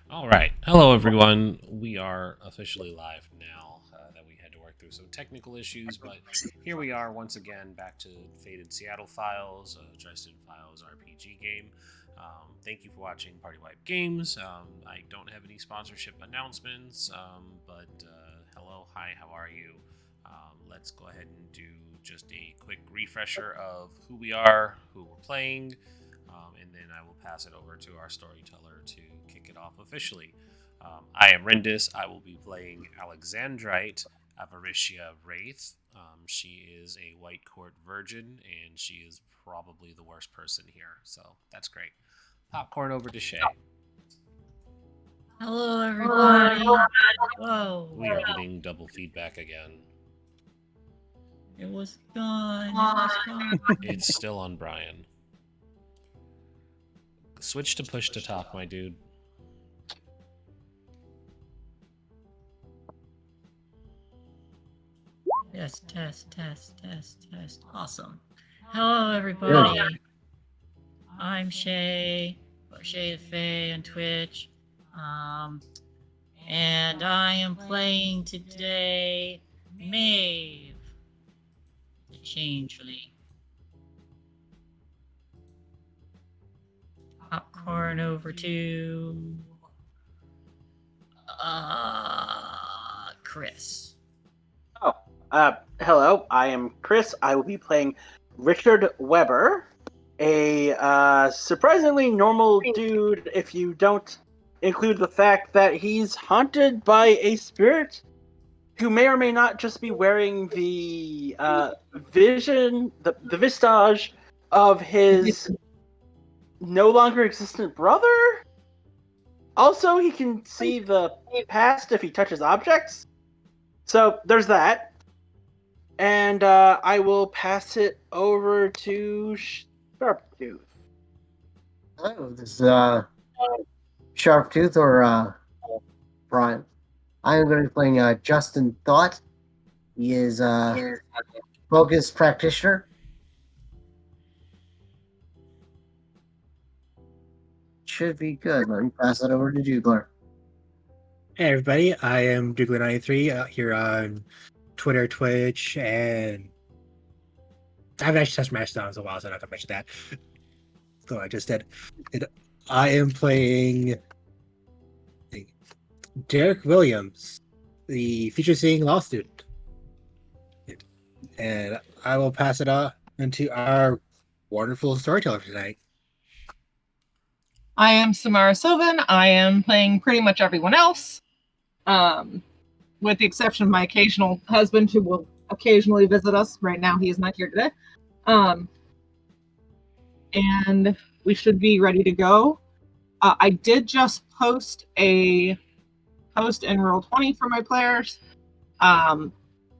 All right. Hello, everyone. We are officially live now that we had to work through some technical issues, but here we are once again back to Faded Seattle Files, Dresden Files RPG game. Thank you for watching PartyWipeGames. I don't have any sponsorship announcements, but hello, hi, how are you? Let's go ahead and do just a quick refresher of who we are, who we're playing, and then I will pass it over to our storyteller to kick it off officially. I am Rendis. I will be playing Alexandrite Avaricia Wraith. She is a White Court virgin, and she is probably the worst person here, so that's great. Popcorn over to Shay. Hello, everybody. Whoa. We are getting double feedback again. It was gone. It was gone. It's still on Brian. Switch to push to talk, my dude. Yes, test. Awesome. Hello, everybody. I'm Shay, or Shay the Fae on Twitch. And I am playing today Maeve, the Changeling. Popcorn over to Chris. Hello, I am Chris. I will be playing Richard Weber, a surprisingly normal dude if you don't include the fact that he's haunted by a spirit who may or may not just be wearing the vision, the visage of his no longer existent brother. Also, he can see the past if he touches objects. So there's that. And I will pass it over to Sharptooth. Hello, this is Sharptooth or Brian. I am going to be playing Justin Thought. He is a focus practitioner. Should be good. Let me pass it over to Dougler. Hey everybody, I am Dougler93 here on Twitter, Twitch, and I haven't actually touched Mastodon in a while, so I'm not going to mention that. So I just did. I am playing Derek Williams, the future-seeing law student. And I will pass it on to our wonderful storyteller tonight. I am Samara Sylvan. I am playing pretty much everyone else, with the exception of my occasional husband who will occasionally visit us. Right now, he is not here today. And we should be ready to go. I did just post a post in Roll20 for my players.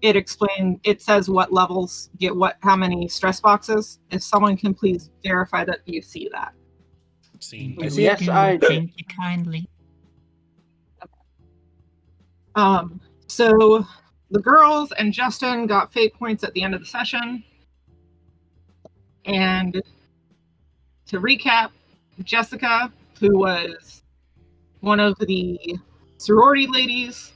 It says what levels get how many stress boxes. If someone can please verify that you see that. Yes, I do. Thank you kindly. So the girls and Justin got fate points at the end of the session. And to recap, Jessica, who was one of the sorority ladies,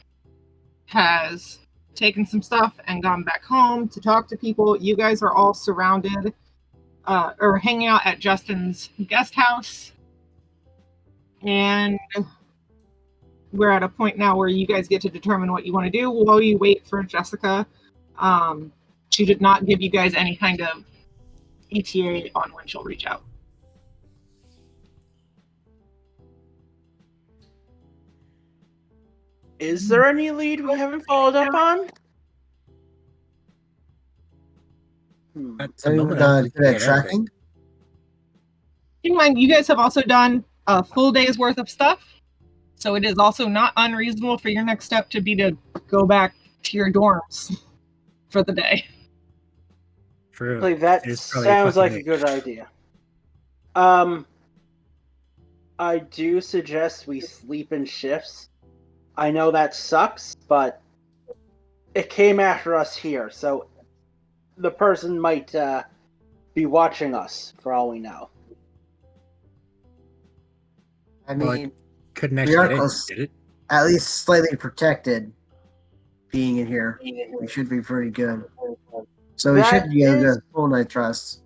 has taken some stuff and gone back home to talk to people. You guys are all surrounded or hanging out at Justin's guest house. And we're at a point now where you guys get to determine what you want to do while you wait for Jessica. She did not give you guys any kind of ETA on when she'll reach out. Is there any lead we haven't followed up on? Tracking? Keep in mind, you guys have also done a full day's worth of stuff, so it is also not unreasonable for your next step to be to go back to your dorms for the day. True. Like, that sounds like a good idea. I do suggest we sleep in shifts. I know that sucks, but it came after us here, so the person might be watching us, for all we know. I mean, couldn't We actually are get in, close. did it? At least slightly protected being in here. We should be pretty good. So we should That be able is- to pull night trust.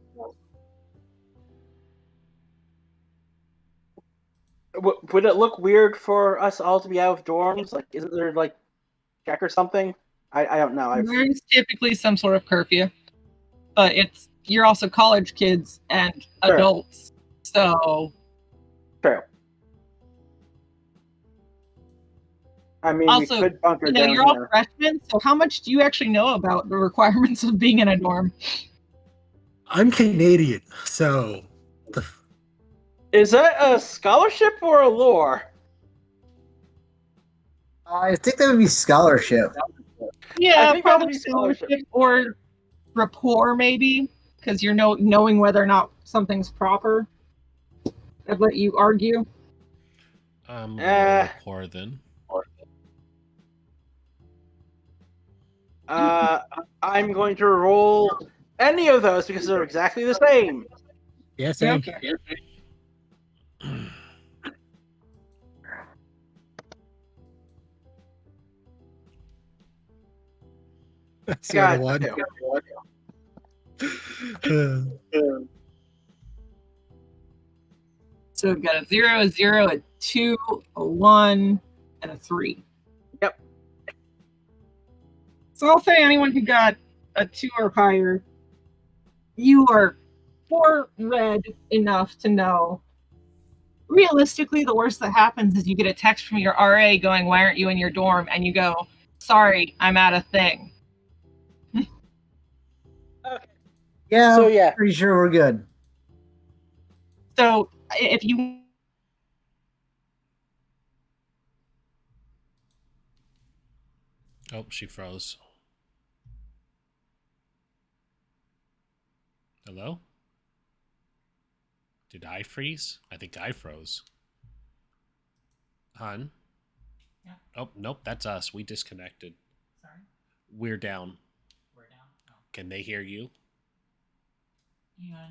Would it look weird for us all to be out of dorms? Like, isn't there like check or something? I don't know. There's typically some sort of curfew, but you're also college kids and Sure. adults, so True. I mean, also, we could bunker down you're all here. freshmen. So how much do you actually know about the requirements of being in a dorm? I'm Canadian, so Is that a scholarship or a lore? I think that would be scholarship. Yeah, think that would probably be scholarship. scholarship or rapport, maybe, because you're knowing whether or not something's proper. I'd let you argue. Rapport then. I'm going to roll any of those because they're exactly the same. yeah, same. Okay. Zero to God, one. So we've got a 0, a 0, a 2, a 1, and a 3. Yep. So I'll say anyone who got a 2 or higher, you are foreread enough to know. Realistically, the worst that happens is you get a text from your RA going, "Why aren't you in your dorm?" And you go, "Sorry, I'm at a thing." Yeah, So, yeah. pretty sure we're good. So if you Oh, she froze. Hello? Did I freeze? I think I froze. Hun? Yeah. Oh, nope, that's us. We disconnected. Sorry, We're down. we're down. Oh, Can they hear you? yeah,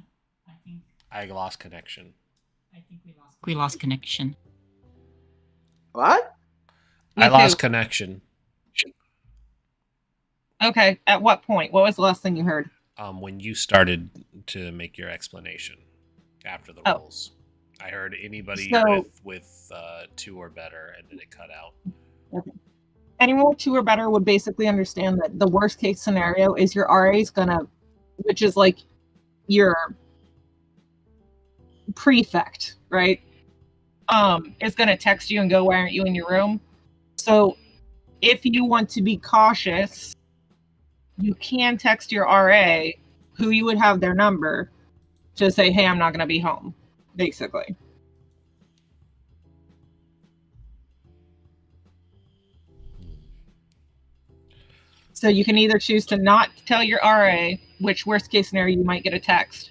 I lost connection. I think we lost connection. What? I Me lost too. connection. Okay, at what point? What was the last thing you heard? When you started to make your explanation after the Oh. rules. I heard anybody So- with 2 or better, and then it cut out. Anyone with 2 or better would basically understand that the worst case scenario is your RA is gonna, which is like your prefect, right? Is gonna text you and go, "Why aren't you in your room?" So if you want to be cautious, you can text your RA, who you would have their number, to say, "Hey, I'm not gonna be home," basically. So you can either choose to not tell your RA, which worst case scenario you might get a text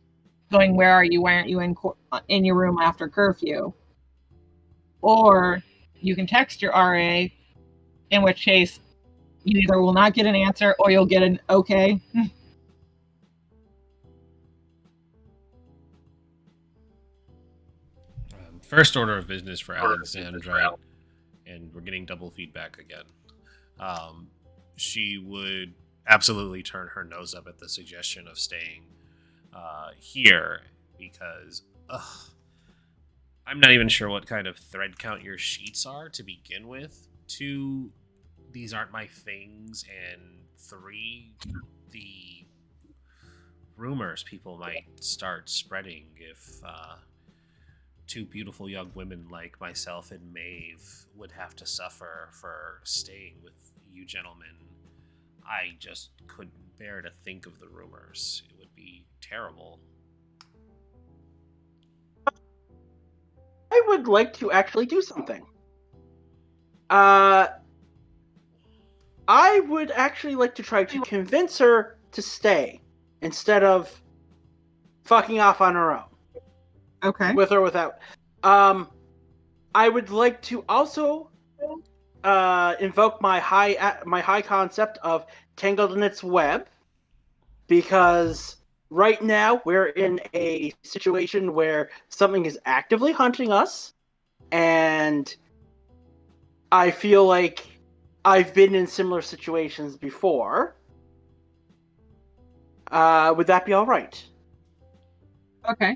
going, "Where are you? Why aren't you in your room after curfew?" Or you can text your RA, in which case you either will not get an answer or you'll get an okay. First order of business for Alexandra, and we're getting double feedback again. She would absolutely turn her nose up at the suggestion of staying here because I'm not even sure what kind of thread count your sheets are to begin with. 2, these aren't my things, and 3, the rumors people might start spreading if 2 beautiful young women like myself and Maeve would have to suffer for staying with you gentlemen. I just couldn't bear to think of the rumors. It would be terrible. I would like to actually do something. I would actually like to try to convince her to stay instead of fucking off on her own, Okay. with or without. I would like to also invoke my high concept of tangled in its web, because right now we're in a situation where something is actively hunting us, and I feel like I've been in similar situations before. Would that be all right? Okay.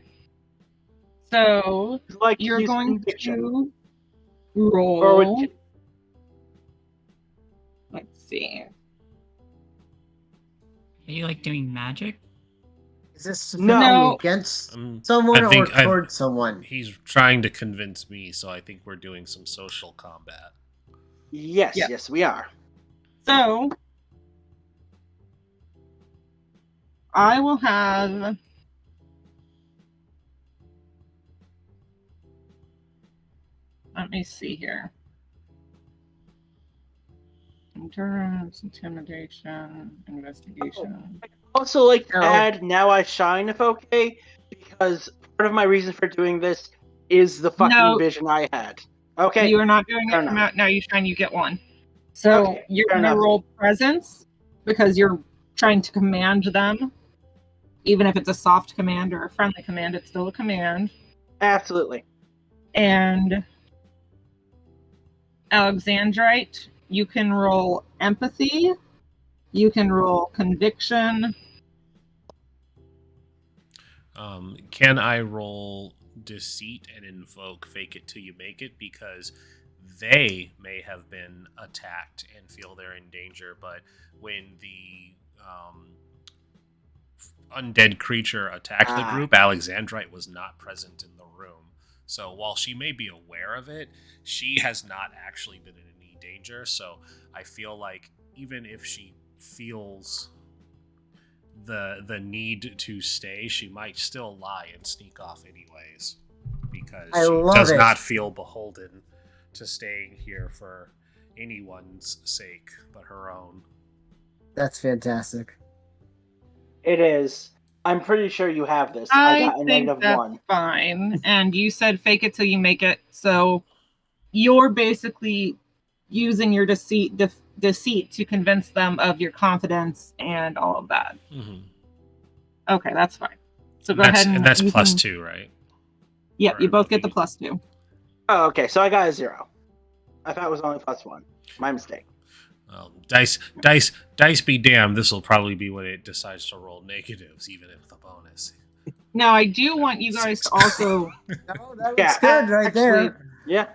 So Like you're use going conviction. to Or would roll. Let's see. Are you like doing magic? Is this No. specifically against someone I or think towards someone? he's trying to convince me, so I think we're doing some social combat. Yes, Yeah. yes, we are. So I will have. Let me see here. Endurance, intimidation, investigation. Also, like to No. add "Now I Shine" if okay, because part of my reason for doing this is the fucking No. vision I had. Okay, You are not doing fair it from enough. out now. You shine, you get one. So Okay, you're fair going to enough. roll presence because you're trying to command them. Even if it's a soft command or a friendly command, it's still a command. Absolutely. And Alexandrite, you can roll empathy. You can roll conviction. Can I roll deceit and invoke fake it till you make it? Because they may have been attacked and feel they're in danger, but when the undead creature attacked the group, Alexandrite was not present in the room. So while she may be aware of it, she has not actually been in any danger. So I feel like even if she feels the need to stay, she might still lie and sneak off anyways, because I she love does it. not feel beholden to staying here for anyone's sake but her own. That's fantastic. It is. I'm pretty sure you have this. I got a think negative that's 1. fine. And you said fake it till you make it. So you're basically using your deceit to convince them of your confidence and all of that. Mm-hmm. Okay, that's fine. So And go ahead and that's you plus can- 2, right? Yep, Or you both get the maybe- +2. Oh, okay, so I got a 0. I thought it was only +1. My mistake. Dice be damned. This will probably be when it decides to roll negatives, even if the bonus. Now I do want you guys to also Oh, that looks Yeah, good right actually, there. Yeah,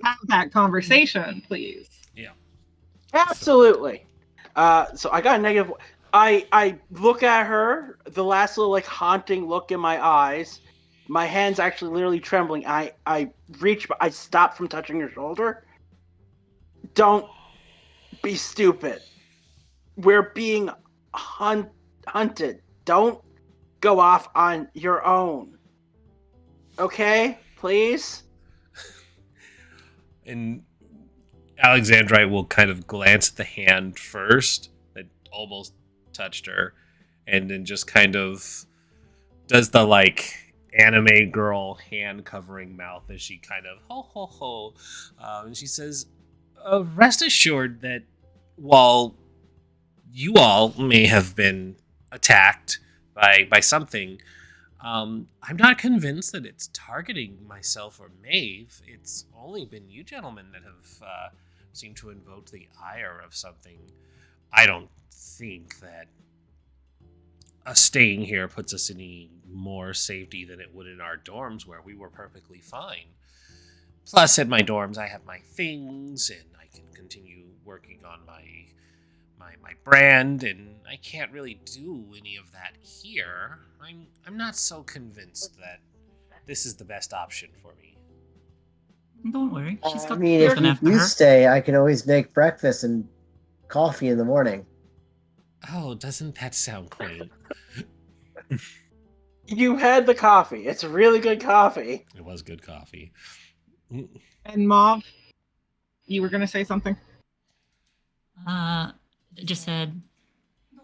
have that conversation, please. absolutely. So I got a negative. I look at her, the last little like haunting look in my eyes. My hands actually literally trembling. I reach, I stop from touching her shoulder. Don't be stupid. We're being hunted. Don't go off on your own. Okay, please. And Alexandrite will kind of glance at the hand first that almost touched her, and then just kind of does the like anime girl hand covering mouth as she kind of ho ho ho, and she says, "Rest assured that while you all may have been attacked by something, I'm not convinced that it's targeting myself or Maeve. It's only been you gentlemen that have seemed to invoke the ire of something. I don't think that staying here puts us in any more safety than it would in our dorms, where we were perfectly fine. Plus, at my dorms, I have my things, and I can continue working on my brand, and I can't really do any of that here. I'm not so convinced that this is the best option for me." Don't worry, she's I got mean, if looking after you her. stay, I can always make breakfast and coffee in the morning. Oh, doesn't that sound quaint? You had the coffee. It's really good coffee. It was good coffee. And Mauve, you were gonna say something? Just said,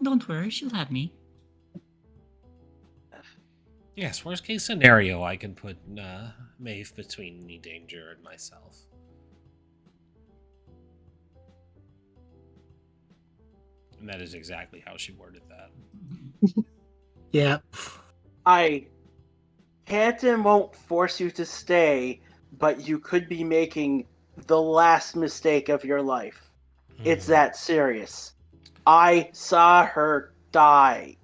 don't worry, she'll have me. Yes, worst case scenario, I can put Maeve between any danger and myself. And that is exactly how she worded that. Yeah. I can't and won't force you to stay, but you could be making the last mistake of your life. It's Hmm. that serious. I saw her die.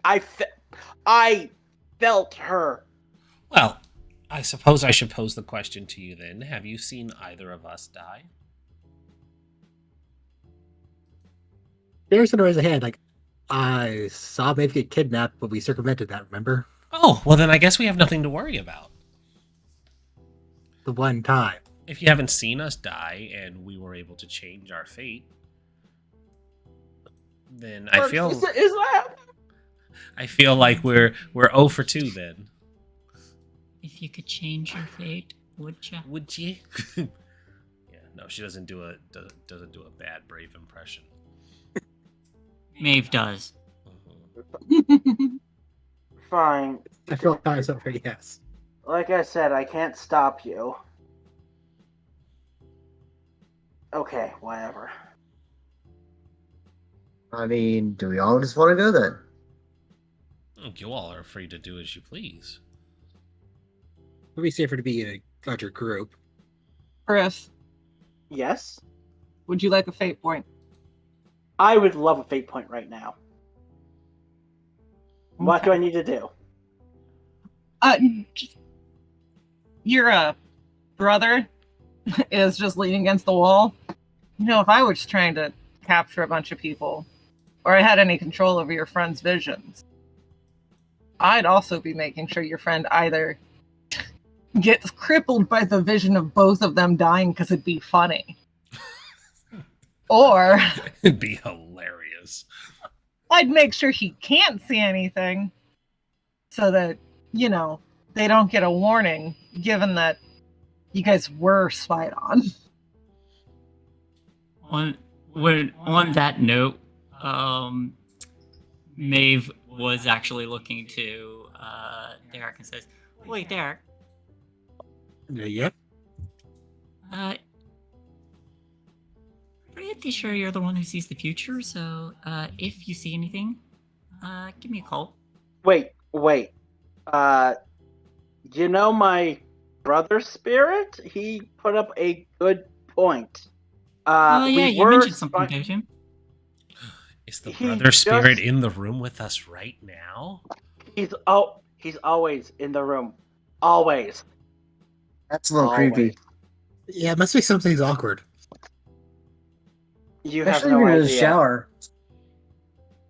I felt her. Well, I suppose I should pose the question to you then. Have you seen either of us die? There's gonna raise a hand. Like, I saw Maeve get kidnapped, but we circumvented that. Remember Oh, well then I guess we have nothing to worry about. the one time? If you haven't seen us die and we were able to change our fate, then I feel like we're 0 for 2 then. If you could change your fate, would you? Would you? Yeah, no, she doesn't do a bad Brave impression. Maeve does. Mhm. Fine. I feel like I was over. Yes. Like I said, I can't stop you. Okay, whatever. I mean, do we all just want to go then? You all are free to do as you please. It'd be safer to be in a larger group. Chris, Yes? would you like a fate point? I would love a fate point right now. What do Okay. I need to do? Just, your brother is just leaning against the wall. You know, if I was trying to capture a bunch of people, or I had any control over your friend's visions, I'd also be making sure your friend either gets crippled by the vision of both of them dying because it'd be funny, or It'd be hilarious. I'd make sure he can't see anything so that, you know, they don't get a warning, given that you guys were spied on. On that note, Maeve was actually looking to Derek and says, "Wait, Derek, Yep. pretty sure you're the one who sees the future. So if you see anything, give me a call." Wait. You know my brother spirit? He put up a good point. Oh yeah, we you were mentioned something, spi- don't you? Is the He brother spirit just- in the room with us right now? He's always in the room. Always. That's a little Always. creepy. Yeah, it must be something's awkward. You have Especially no when you're in idea. the shower.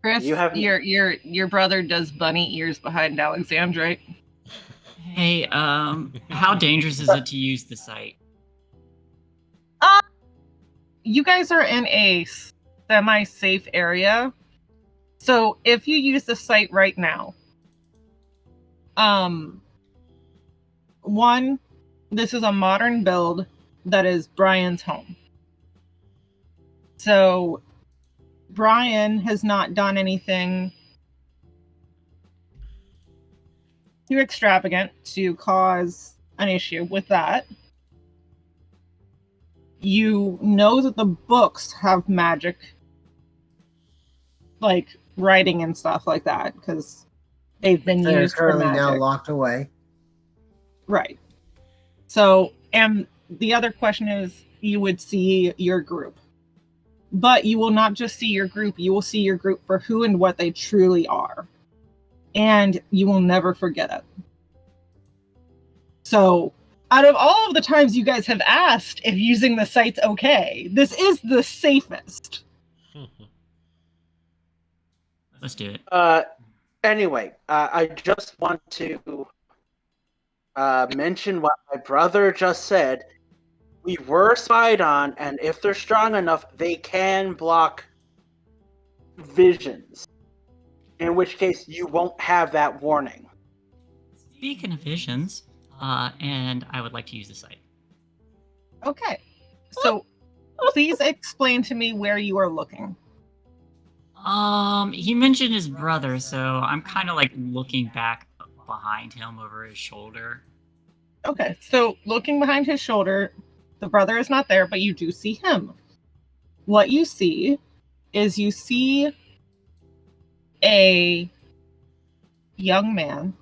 Chris, You have- your brother does bunny ears behind Alexandrite. Hey, how dangerous is it to use the site? You guys are in a semi-safe area, so if you use the site right now, one, this is a modern build that is Brian's home. So Brian has not done anything too extravagant to cause an issue with that. You know that the books have magic, like writing and stuff like that, because they've been They're used for currently magic. now locked away. Right. So, and the other question is, you would see your group. But you will not just see your group, you will see your group for who and what they truly are. And you will never forget it. So, out of all of the times you guys have asked if using the site's okay, this is the safest. Let's do it. Anyway, I just want to mention what my brother just said. We were spied on, and if they're strong enough, they can block visions. In which case, you won't have that warning. Speaking of visions, and I would like to use the site. Okay. So, please explain to me where you are looking. He mentioned his brother, so I'm kind of like looking back behind him over his shoulder. Okay, so looking behind his shoulder, the brother is not there, but you do see him. What you see is you see a young man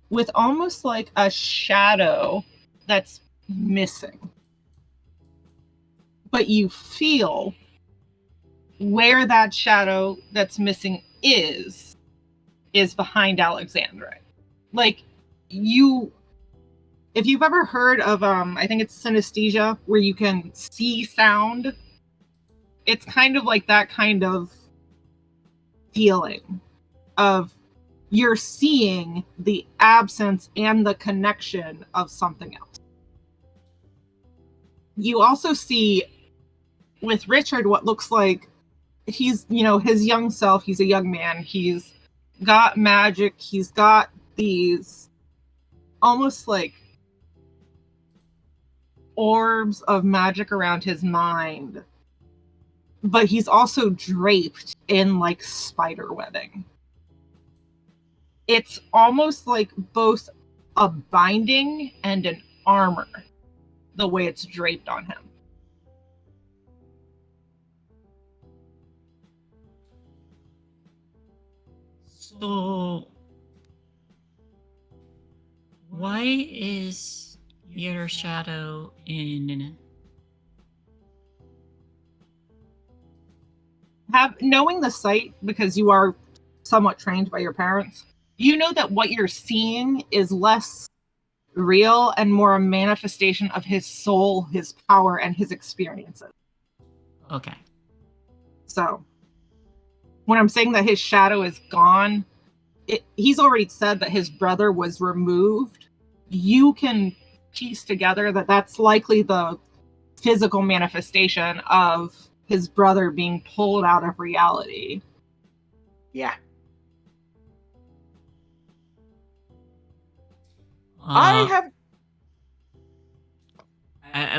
with almost like a shadow that's missing. But you feel where that shadow that's missing is behind Alexandrite. Like, if you've ever heard of, I think it's synesthesia, where you can see sound, it's kind of like that kind of feeling of you're seeing the absence and the connection of something else. You also see with Richard what looks like he's, his young self. He's a young man. He's got magic. He's got these almost like orbs of magic around his mind, but he's also draped in like spider webbing. It's almost like both a binding and an armor, the way it's draped on him. So, why is your shadow in? Knowing the site, because you are somewhat trained by your parents, you know that what you're seeing is less real and more a manifestation of his soul, his power, and his experiences. Okay. So, when I'm saying that his shadow is gone, he's already said that his brother was removed. You can piece together that that's likely the physical manifestation of his brother being pulled out of reality. Yeah. I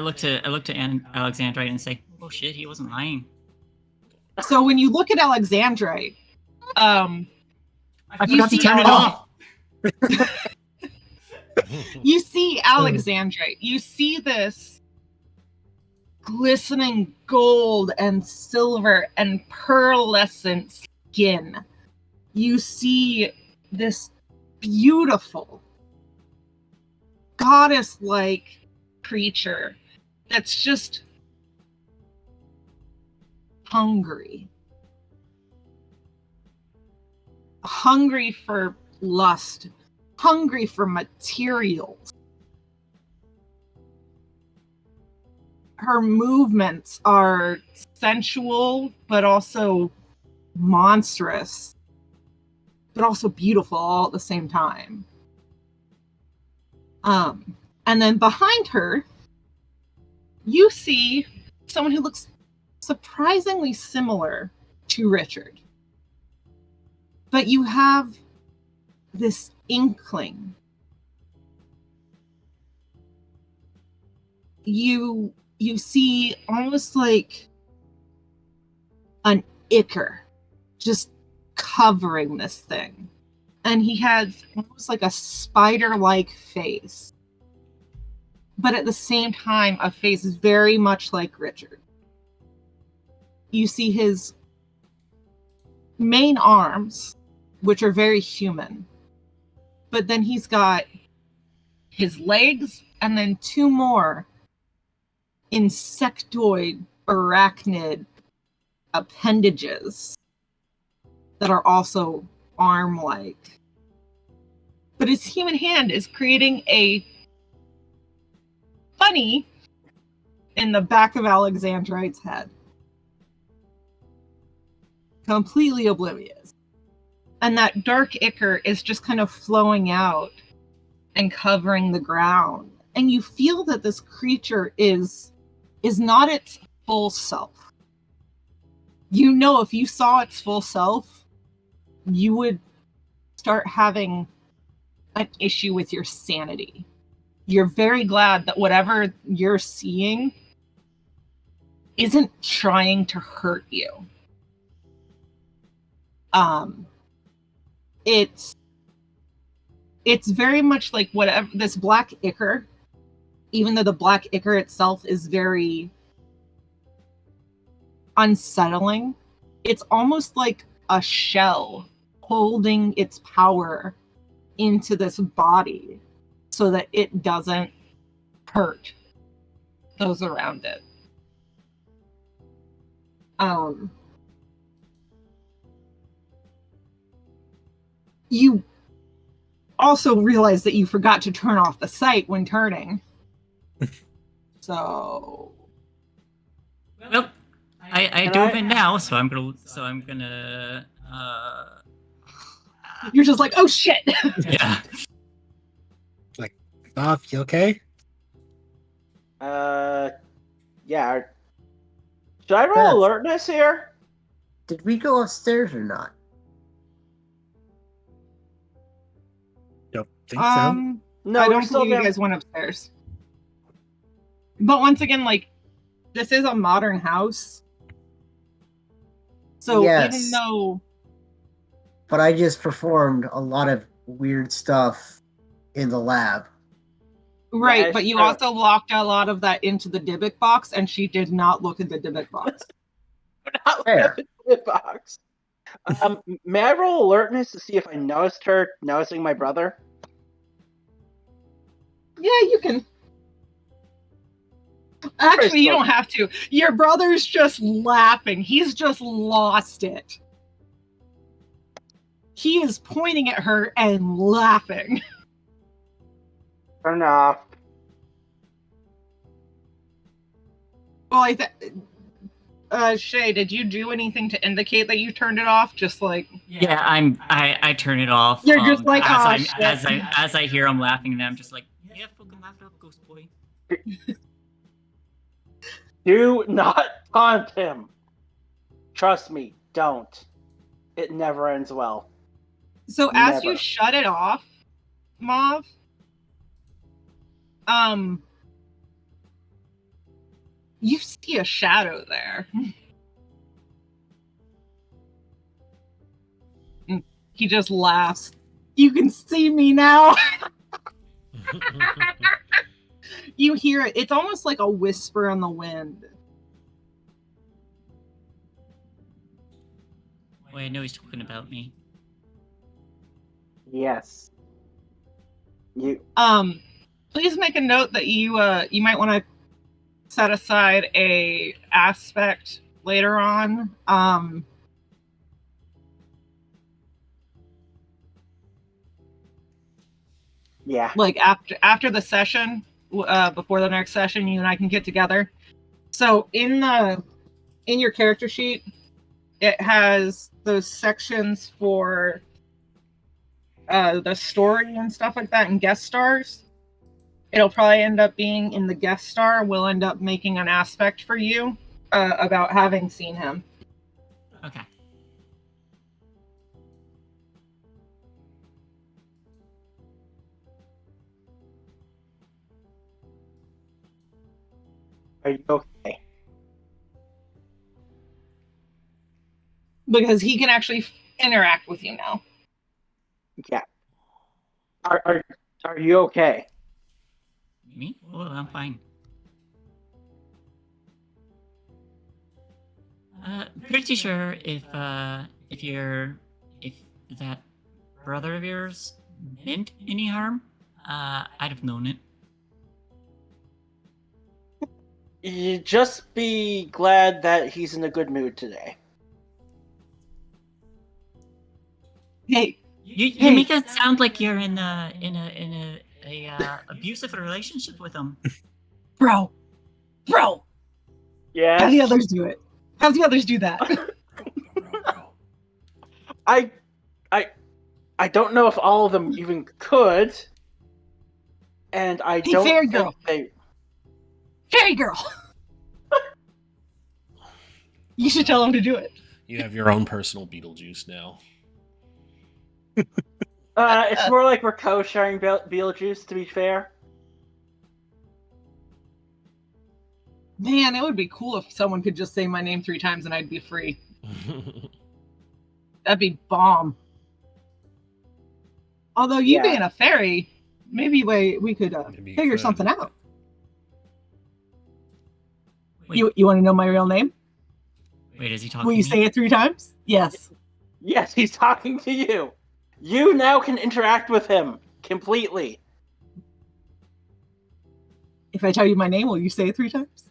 looked at Alexandrite and say, "Oh shit, he wasn't lying." So when you look at Alexandrite, I forgot to turn it off. You see Alexandrite. You see this glistening gold and silver and pearlescent skin. You see this beautiful goddess-like creature that's just hungry for lust, hungry for materials. Her movements are sensual, but also monstrous, but also beautiful all at the same time. And then behind her, you see someone who looks surprisingly similar to Richard. But you have this inkling. You see almost like an ichor just covering this thing. And he has almost like a spider-like face. But at the same time, a face very much like Richard. You see his main arms, which are very human. But then he's got his legs and then two more insectoid, arachnid appendages that are also arm-like. But his human hand is creating a bunny in the back of Alexandrite's head. Completely oblivious. And that dark ichor is just kind of flowing out and covering the ground. And you feel that this creature is not its full self. You know, if you saw its full self, you would start having an issue with your sanity. You're very glad that whatever you're seeing isn't trying to hurt you. It's very much like whatever this black ichor, even though the black ichor itself is very unsettling, it's almost like a shell holding its power into this body so that it doesn't hurt those around it. You also realize that you forgot to turn off the sight when turning. So, Well, I do have it now, so I'm gonna. you're just like, oh shit! Yeah. Like, Bob, you okay? Yeah. Should I roll Beth. alertness here? Did we go upstairs or not? Don't think so. No, I we're don't still believe you down. guys went upstairs. But once again, like, this is a modern house. So Yes. even though... But I just performed a lot of weird stuff in the lab. Right, That but is you true. also locked a lot of that into the Dybbuk box, and she did not look at the Dybbuk box. Not Fair. the box. May I roll alertness to see if I noticed her noticing my brother? Yeah, you can. Actually, you Crystal. don't have to. Your brother's just laughing. He's just lost it. He is pointing at her and laughing. Turn off. Well, Shay, did you do anything to indicate that you turned it off? Just like... Yeah, I turn it off. You're just like, as "Aw, I shit." as I hear him laughing, and I'm just like, yeah, fucking laugh it up, ghost boy. Do not taunt him. Trust me, don't. It never ends well. So as you Never. shut it off, Mauve, you see a shadow there. He just laughs. You can see me now. You hear it. It's almost like a whisper on the wind. Wait, I know he's talking about me. Yes. You. Please make a note that you might want to set aside a aspect later on. Yeah. Like after the session, before the next session, you and I can get together. So in your character sheet, it has those sections for the story and stuff like that, and guest stars. It'll probably end up being in the guest star. We'll end up making an aspect for you about having seen him. Okay. Are you okay? Because he can actually interact with you now. Yeah. Are you okay? Me? Oh, I'm fine. Pretty sure if that brother of yours meant any harm, I'd have known it. You just be glad that he's in a good mood today. Hey, You make it sound like you're in a abusive relationship with him. bro. Yes. How the others do it? How the others do that? I don't know if all of them even could, and I Hey, don't fairy think girl. they. Fairy girl. You should tell him to do it. You have your own personal Beetlejuice now. It's more like we're co-sharing Beetlejuice, to be fair. Man, it would be cool if someone could just say my name 3 times and I'd be free. That'd be bomb. Although you Yeah. being a fairy, maybe we could Maybe you figure could. something out. Wait, You want to know my real name? wait, is he talking Will you to say me? it 3 times? Yes. Yes, he's talking to you. You now can interact with him completely. If I tell you my name, will you say it 3 times?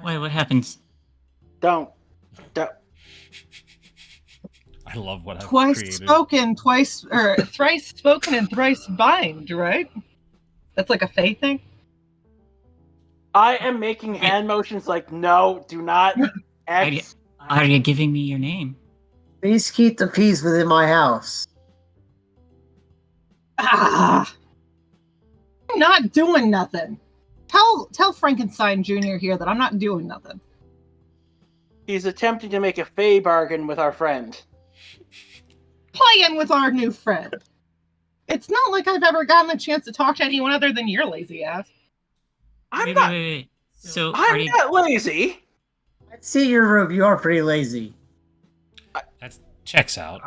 Wait, what happens? Don't. I love what I've Twice created. spoken, thrice spoken and thrice bind, right? That's like a fae thing. I am making hand motions like, no, do not X. Are you giving me your name? Please keep the peace within my house. Ah, I'm not doing nothing. Tell Frankenstein Jr. here that I'm not doing nothing. He's attempting to make a fey bargain with our friend. Playing with our new friend. It's not like I've ever gotten a chance to talk to anyone other than your lazy ass. Wait. So I'm not lazy. I'd see your room. You are pretty lazy. That checks out.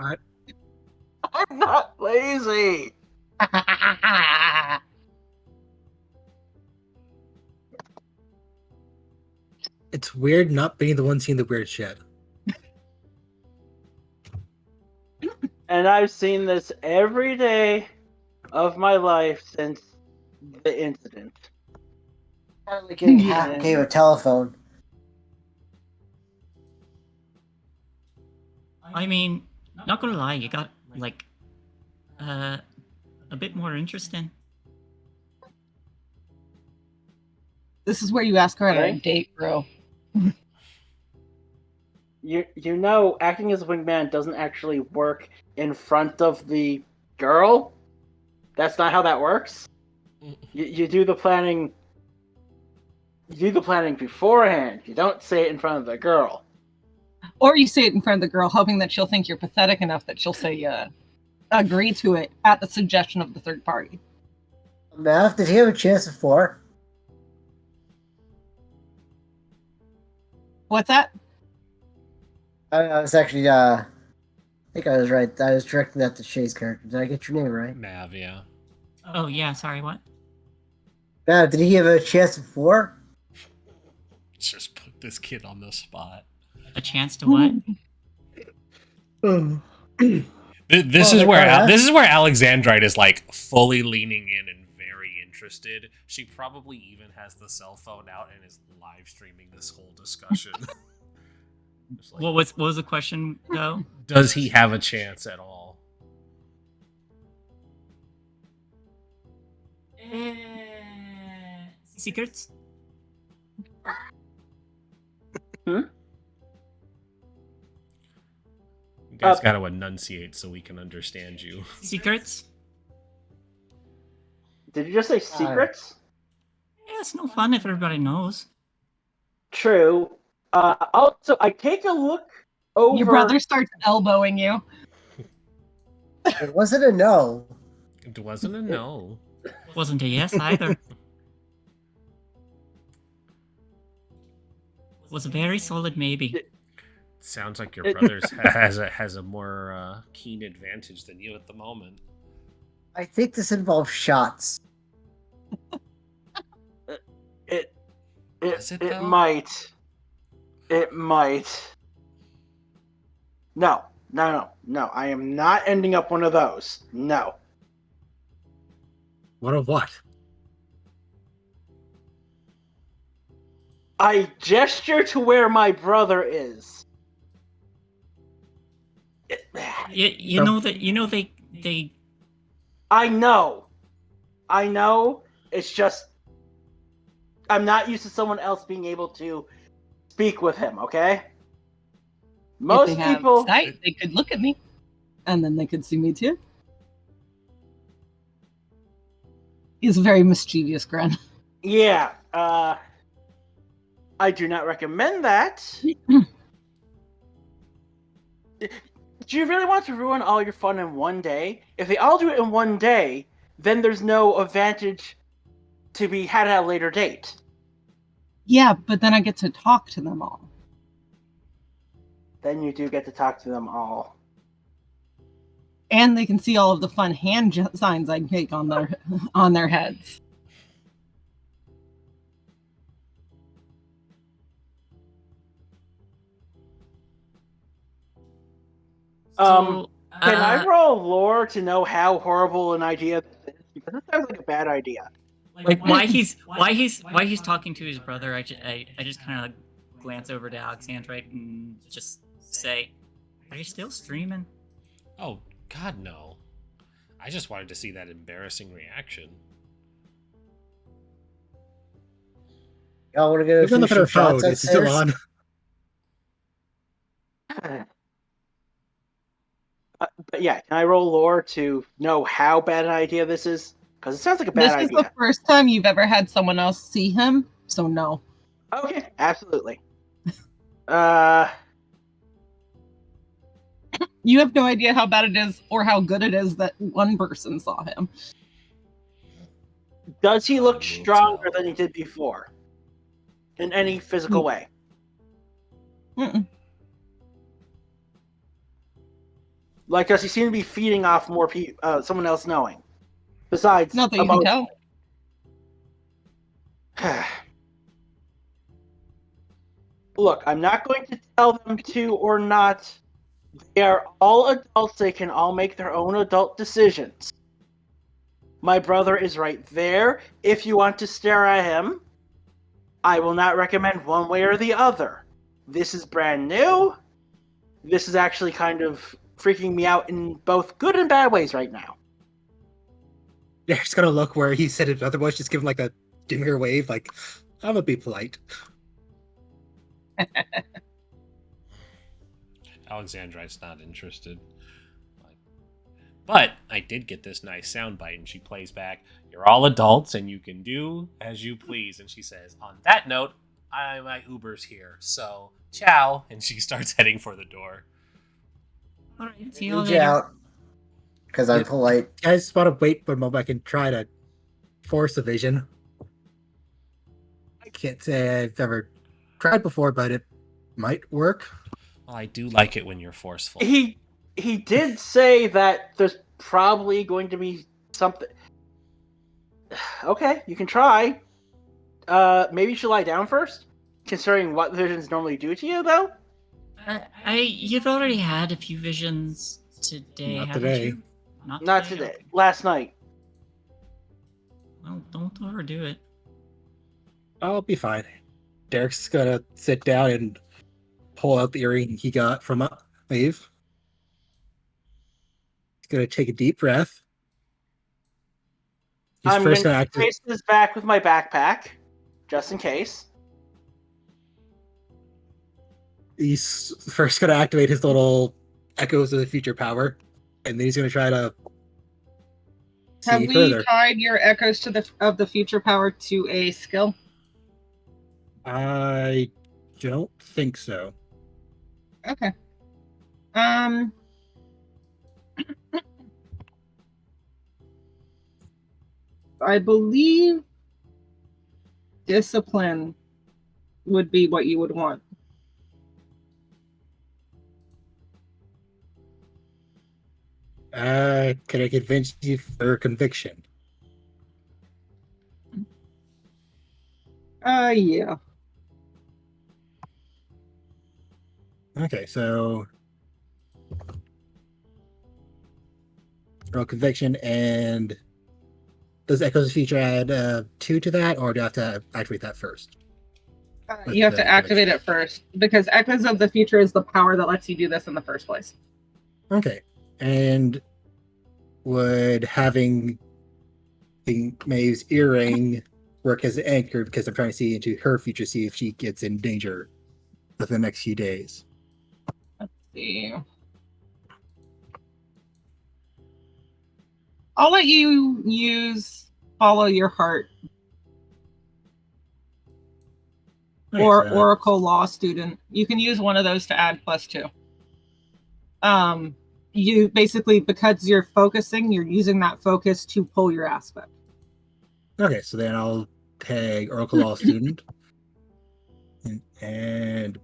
I'm not lazy. It's weird not being the one seeing the weird shit. And I've seen this every day of my life since the incident. Kind of like getting half gave a telephone. I mean, not gonna lie, you got like a bit more interesting. This is where you ask her out on a Okay. date, bro. You know, acting as a wingman doesn't actually work in front of the girl. That's not how that works. You do the planning. You do the planning beforehand. You don't say it in front of the girl. Or you say it in front of the girl, hoping that she'll think you're pathetic enough that she'll say, agree to it at the suggestion of the third party. Math, did he have a chance before? What's that? I was actually, I think I was right. I was directing that to Shay's character. Did I get your name right? Mav, yeah. Oh yeah, sorry, what? Math, did he have a chance before? Just put this kid on the spot. A chance to what? This is where Alexandrite is like fully leaning in and very interested. She probably even has the cell phone out and is live streaming this whole discussion. Like, What was the question though? does he have a chance at all? Secrets? You guys gotta enunciate so we can understand you. Secrets? Did you just say secrets? Yeah, it's no fun if everybody knows. True. Also, I take a look over. Your brother starts elbowing you. It wasn't a no. It wasn't a no. Wasn't a yes either. Was a very solid maybe. Sounds like your brother has a more keen advantage than you at the moment. I think this involves shots. Does it, It though? might. It might. No. I am not ending up one of those. No. One of what? I gesture to where my brother is. You know they I know. It's just I'm not used to someone else being able to speak with him, okay? Most if they have people sight, they could look at me, and then they could see me too. He's a very mischievous grin. Yeah, I do not recommend that. Do you really want to ruin all your fun in one day? If they all do it in one day, then there's no advantage to be had at a later date. Yeah, but then I get to talk to them all. Then you do get to talk to them all. And they can see all of the fun hand signs I make on their heads. so, Can I roll lore to know how horrible an idea this is? Because this sounds like a bad idea. like why he's talking to his brother. I just kind of glance over to Alexandra and just say, "Are you still streaming?" Oh, God, no. I just wanted to see that embarrassing reaction. Y'all want to go Look on the finish your phone. shots It's still upstairs? on. But yeah, can I roll lore to know how bad an idea this is? Because it sounds like a bad This is the idea. first time you've ever had someone else see him, so no. Okay, absolutely. You have no idea how bad it is or how good it is that one person saw him. Does he look Time will stronger tell. than he did before? In any physical way? Mm-mm. Like, does he seem to be feeding off more someone else knowing? Besides, Not that you can tell. Look, I'm not going to tell them to or not. They are all adults. They can all make their own adult decisions. My brother is right there. If you want to stare at him, I will not recommend one way or the other. This is brand new. This is actually kind of freaking me out in both good and bad ways right now. Yeah, just gonna look where he said it otherwise, just give him like a dimmer wave, like, I'm gonna be polite. Alexandrine's not interested. But I did get this nice soundbite, and she plays back, "You're all adults, and you can do as you please." And she says, "On that note, my Uber's here, so ciao." And she starts heading for the door. All right, see you Reach later. out. Because I'm Yep. polite. I just want to wait for a moment. I can try to force a vision. I can't say I've ever tried before, but it might work. Well, I do like it when you're forceful. He did say that there's probably going to be something. Okay, you can try. Maybe you should lie down first, considering what visions normally do to you, though. You've already had a few visions today, Not haven't today. you? Not today. Okay. Last night. Well, don't overdo it. I'll be fine. Derek's gonna sit down and pull out the earring he got from Eve. He's gonna take a deep breath. He's I'm first going gonna to act. trace this back with my backpack, just in case. He's first gonna activate his little echoes of the future power, and then he's gonna try to Have see we further. tied your echoes to the future power to a skill? I don't think so. Okay. I believe discipline would be what you would want. Can I convince you for conviction? Yeah. Okay, so roll conviction, and does Echoes of the Future add 2 to that, or do I have to activate that first? With You have to the activate it first because Echoes of the Future is the power that lets you do this in the first place. Okay, and would having the Maeve's earring work as an anchor, because I'm trying to see into her future, see if she gets in danger within the next few days. Let's see. I'll let you use Follow Your Heart Okay, or so- Oracle Law Student. You can use one of those to add +2. You basically, because you're focusing, you're using that focus to pull your aspect. Okay, so then I'll tag Oracle Law Student. And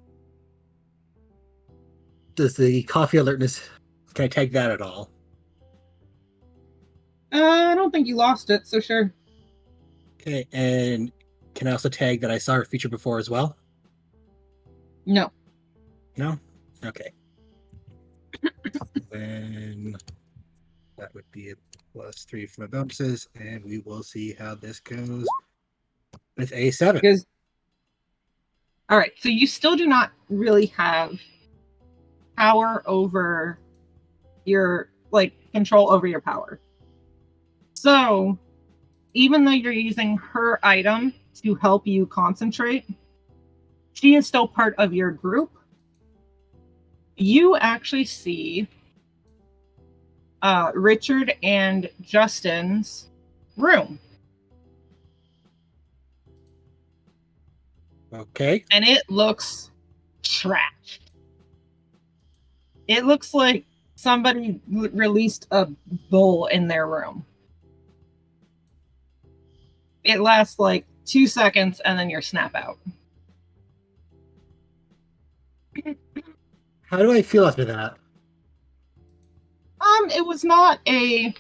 does the coffee alertness, can I tag that at all? I don't think you lost it, so sure. Okay, and can I also tag that I saw her feature before as well? No. No? Okay. Then that would be a plus 3 for my bonuses, and we will see how this goes with a 7. Because all right, so you still do not really have power over your control over your power. So even though you're using her item to help you concentrate, she is still part of your group. You actually see Richard and Justin's room. Okay. And it looks trashed. It looks like somebody released a bull in their room. It lasts 2 seconds and then you're snap out. How do I feel after that? It was not a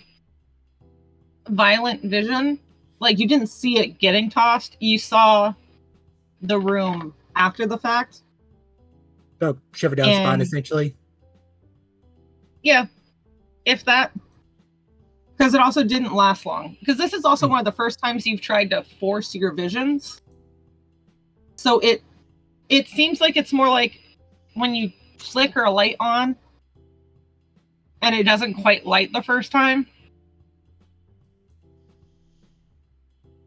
violent vision. You didn't see it getting tossed. You saw the room after the fact. So, shiver down spine, essentially? Yeah, if that. Because it also didn't last long. Because this is also one of the first times you've tried to force your visions. So it seems like it's more like when you flicker a light on and it doesn't quite light the first time.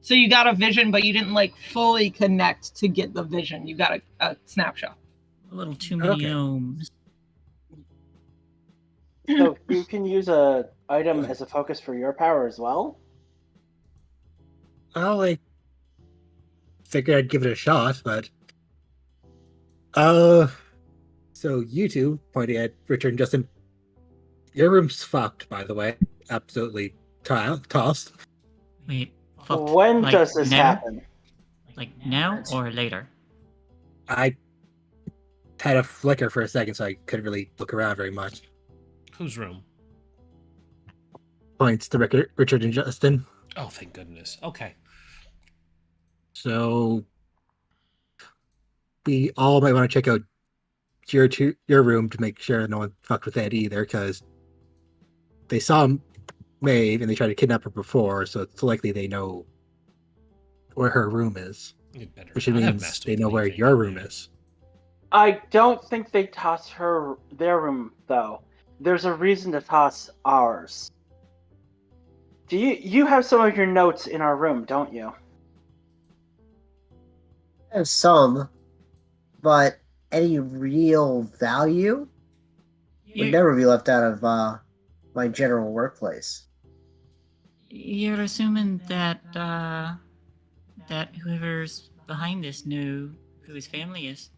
So you got a vision, but you didn't fully connect to get the vision. You got a snapshot. A little too many Okay. ohms. So you can use a item as a focus for your power as well? Well, I figured I'd give it a shot, but... So you two, pointing at Richard and Justin, your room's fucked, by the way. Absolutely tossed. Wait, fucked. When does this now? happen? Now or later? I had a flicker for a second, so I couldn't really look around very much. Whose room? Points to Richard and Justin. Oh, thank goodness. Okay. So we all might want to check out your room to make sure no one fucked with that either, because they saw Maeve and they tried to kidnap her before, so it's likely they know where her room is. Which means they know where your room is. I don't think they toss their room, though. There's a reason to toss ours. You have some of your notes in our room, don't you? I have some, but any real value would never be left out of my general workplace. You're assuming that that whoever's behind this knew who his family is.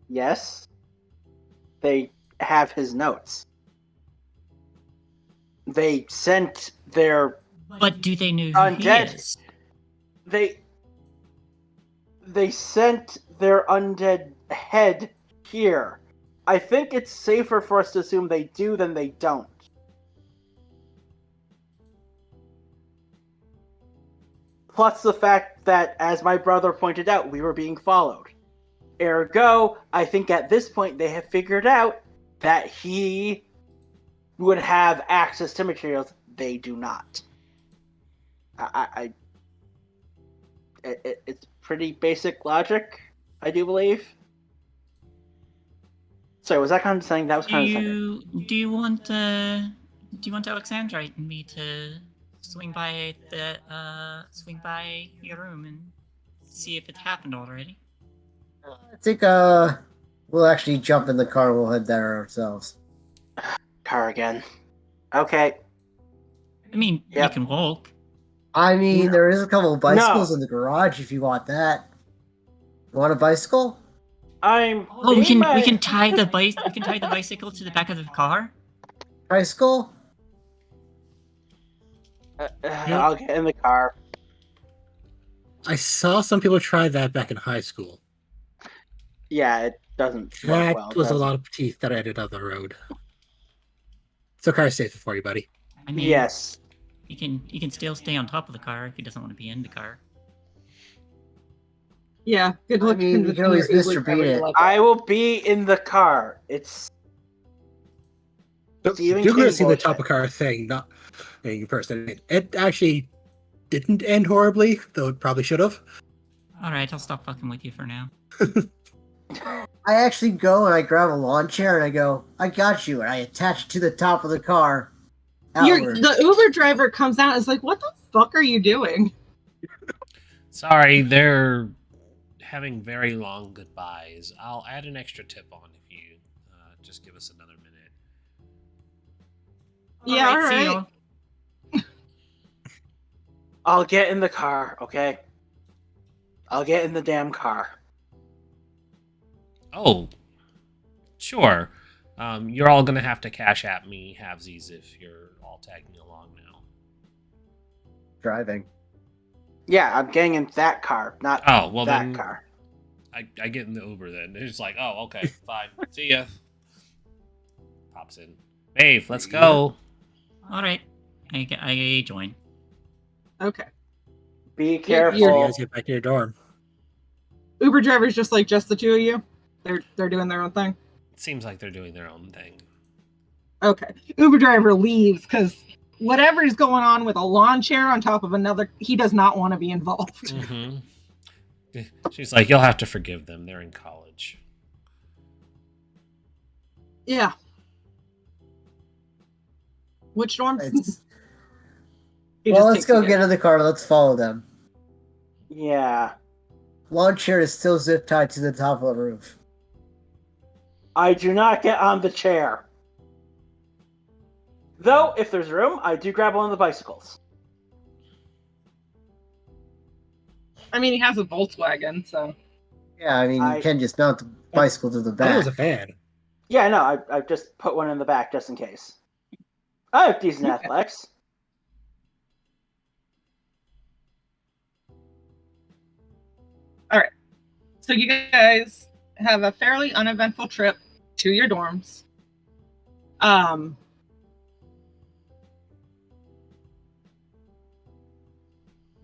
Yes. They have his notes. They sent their But do they know who undead. he is? They sent their undead head here. I think it's safer for us to assume they do than they don't. Plus the fact that, as my brother pointed out, we were being followed. Ergo, I think at this point they have figured out that he would have access to materials they do not. It's pretty basic logic, I do believe. Sorry, was that condescending? That was condescending. Do you want Alexandra and me to swing by your room and see if it happened already? I think we'll actually jump in the car and we'll head there ourselves. Car again. Okay. I mean, Yep. you can walk. I mean, there is a couple of bicycles No. in the garage if you want that. You want a bicycle? Oh, we can tie the bicycle to the back of the car. Bicycle? I'll get in the car. I saw some people try that back in high school. Yeah, it doesn't work That well. was does a it? lot of teeth that ended on the road. So car's safer for you, buddy. I mean, Yes. You can still stay on top of the car if he doesn't want to be in the car. Yeah, good luck. I mean, you can always distribute it. I will be in the car. It's... Stephen You're going King to see the bullshit. top of car thing, not in person. It actually didn't end horribly, though it probably should have. Alright, I'll stop fucking with you for now. I actually go and I grab a lawn chair and I go, I got you, and I attach it to the top of the car. Outward. The Uber driver comes out and is like, what the fuck are you doing? Sorry, they're having very long goodbyes. I'll add an extra tip on if you just give us another minute. Yeah, Alright, see alright. y'all. I'll get in the car, okay? I'll get in the damn car. Oh, sure. You're all gonna have to cash at me halvesies if you're all tagging along now. Driving. Yeah, I'm getting in that car, not Oh, well that then car. I get in the Uber then. It's like, oh, okay, fine. See ya. Pops in. Maeve, let's go. Alright. I join. Be Okay. So you careful. guys get back to your dorm. Uber driver's just like, just the two of you? They're doing their own thing? It seems like they're doing their own thing. Okay. Uber driver leaves because whatever is going on with a lawn chair on top of another, he does not want to be involved. Mm-hmm. She's like, you'll have to forgive them. They're in college. Yeah. Which dorm? It's, He well, just let's takes go it. get in the car. Let's follow them. Yeah. Lawn chair is still zip tied to the top of the roof. I do not get on the chair. Though, if there's room, I do grab one of the bicycles. I mean, he has a Volkswagen, so. Yeah, I mean, you can just mount the bicycle to the I back. was a fan. Yeah, no, I just put one in the back just in case. I have decent athletics. So you guys have a fairly uneventful trip to your dorms.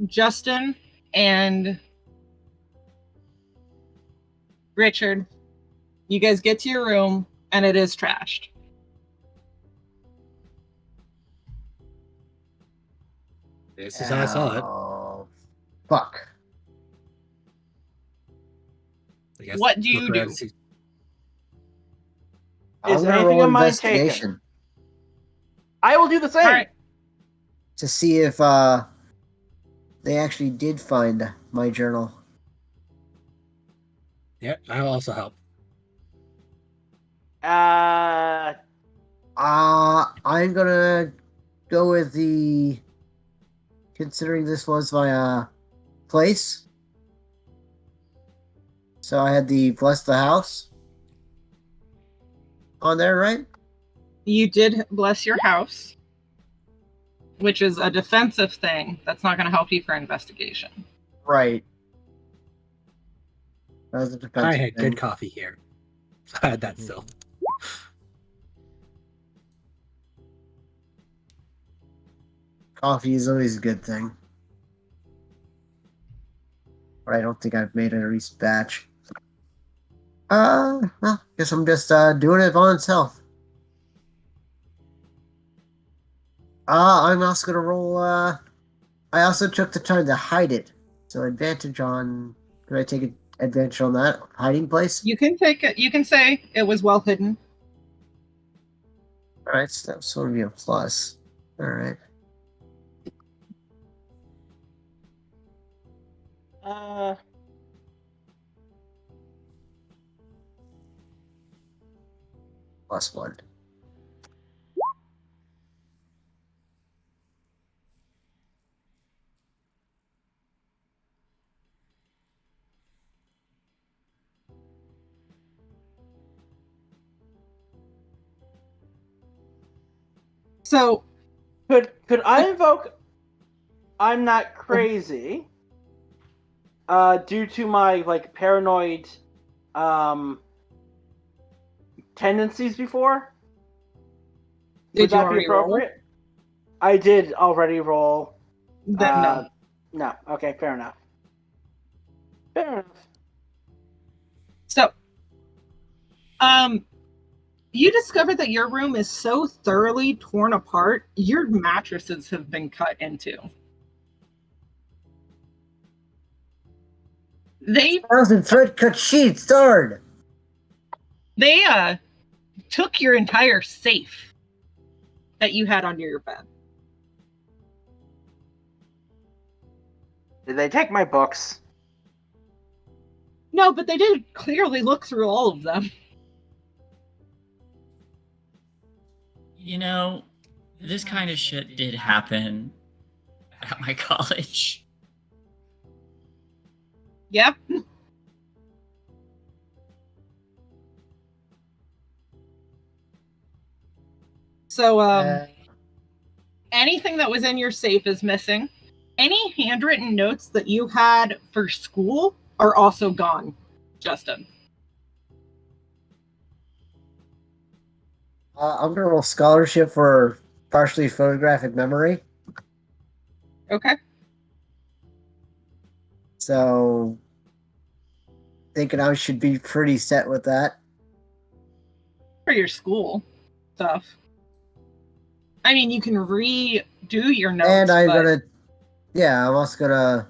Justin and Richard, you guys get to your room and it is trashed. This is how I saw it. Oh, fuck. I guess What do you look around do? and see- I'm Is gonna anything roll of mine investigation I will do the same. All right. to see if they actually did find my journal. Yeah, I'll also help. I'm gonna go with the. Considering this was my place, so I had the bless the house on there, right? You did bless your house, which is a defensive thing. That's not going to help you for investigation. Right. That was a defensive I had thing. good coffee here. I had that still. Coffee is always a good thing. But I don't think I've made a recent batch. Well, guess I'm just doing it on itself. I'm also gonna roll. I also took the time to hide it, so advantage on. Could I take advantage on that hiding place? You can take it. You can say it was well hidden. All right, so that's going to be a plus. All right. +1. So Could I invoke I'm not crazy due to my like paranoid tendencies before? did you Would that be already roll? appropriate? I did already roll. Then no. No. Okay, fair enough. Fair enough. So, You discover that your room is so thoroughly torn apart, your mattresses have been cut into. They 1,000 thread cut sheets, darn! took your entire safe that you had under your bed. Did they take my books? No, but they did clearly look through all of them. You know, this kind of shit did happen at my college. Yeah. So, anything that was in your safe is missing. Any handwritten notes that you had for school are also gone, Justin. I'm gonna roll scholarship for partially photographic memory. Okay. So, thinking I should be pretty set with that. For your school stuff. I mean, you can redo your notes. And I'm but... gonna, yeah, I'm also gonna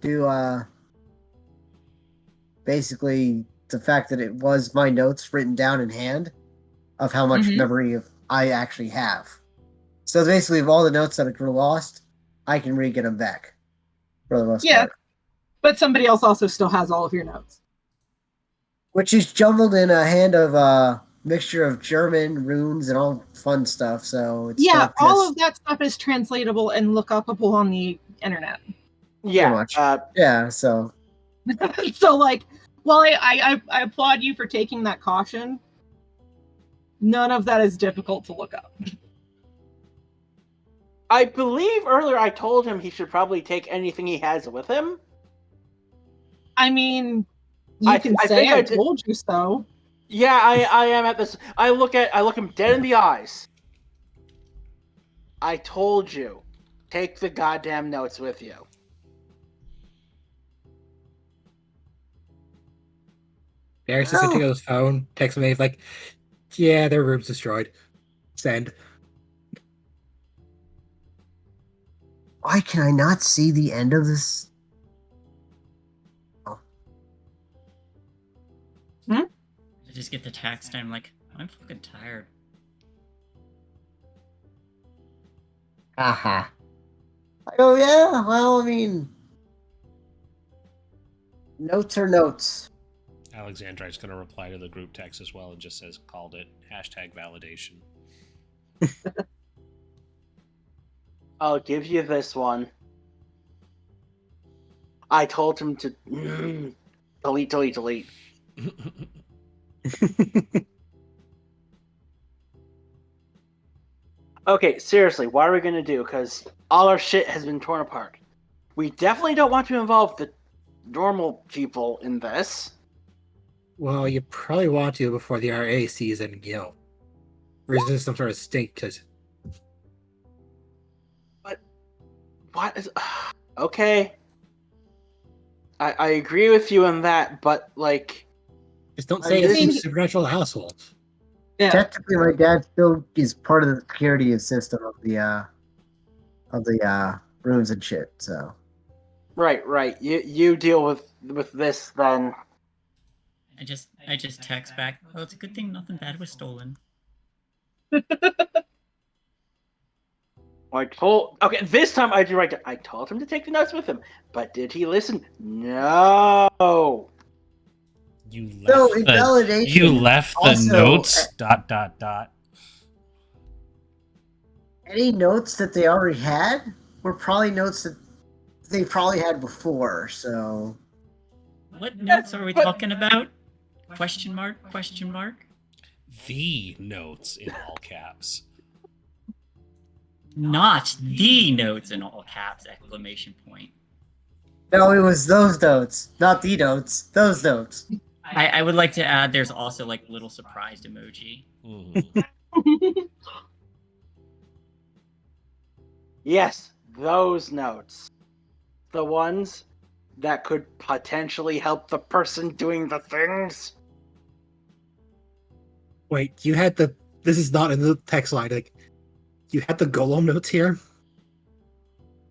do basically the fact that it was my notes written down in hand of how much memory I actually have. So basically, of all the notes that were lost, I can re-get them back for the most part. But somebody else also still has all of your notes. Which is jumbled in a hand of mixture of German, runes, and all fun stuff. So it's not all of that stuff is translatable and lookupable on the internet. Yeah. much. Yeah, so. So, like, while I applaud you for taking that caution, none of that is difficult to look up. I believe earlier I told him he should probably take anything he has with him. I mean, I told you so. Yeah, I am at this. I look him dead in the eyes. I told you, take the goddamn notes with you. Barry's just sitting on his phone, texts me, like, yeah, their room's destroyed. Send. Why can I not see the end of this? I just get the text and I'm like, I'm fucking tired. Haha. Oh yeah, well, I mean, notes are notes. Alexandrite's going to reply to the group text as well and just says, called it, #validation. I'll give you this one. I told him to delete. Okay, seriously, what are we gonna do? Because all our shit has been torn apart. We definitely don't want to involve the normal people in this. Well, you probably want to before the RA sees and, resist some sort of stink. But what is? Okay, I agree with you on that, but like, Just don't say it's a supernatural household. Yeah. Technically, my dad still is part of the security system of the rooms and shit. So. Right. You deal with this then. I just text back, well, it's a good thing nothing bad was stolen. Okay, this time I do right. I told him to take the notes with him, but did he listen? No. You left So, the invalidation. notes. ... Any notes that they already had were probably notes that they probably had before. So. What notes are we talking about? Question mark? The notes in all caps. Not the notes in all caps! ! No, it was those notes, not the notes. Those notes. I would like to add there's also like little surprised emoji. Yes, those notes. The ones that could potentially help the person doing the things. Wait, you had the. This is not in the text line. Like, you had the Golem notes here.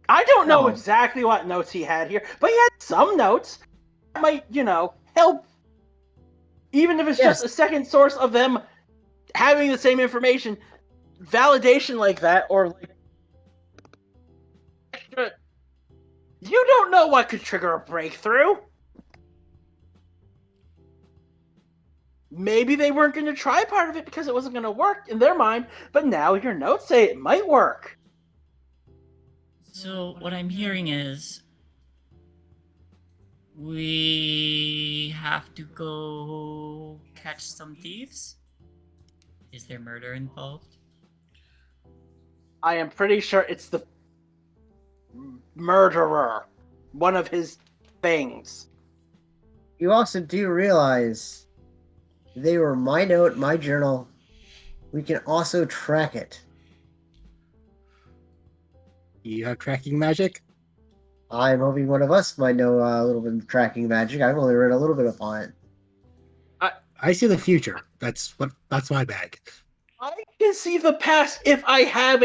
I don't know No. exactly what notes he had here, but he had some notes that might, help. Even if it's just a second source of them having the same information, validation like that, or like. You don't know what could trigger a breakthrough. Maybe they weren't going to try part of it because it wasn't going to work in their mind, but now your notes say it might work. So what I'm hearing is we have to go catch some thieves? Is there murder involved? I am pretty sure it's the murderer. One of his things. You also do realize they were my note, my journal. We can also track it. You have tracking magic? I'm hoping one of us might know a little bit of tracking magic. I've only read a little bit upon it. I see the future. That's my bag. I can see the past if I have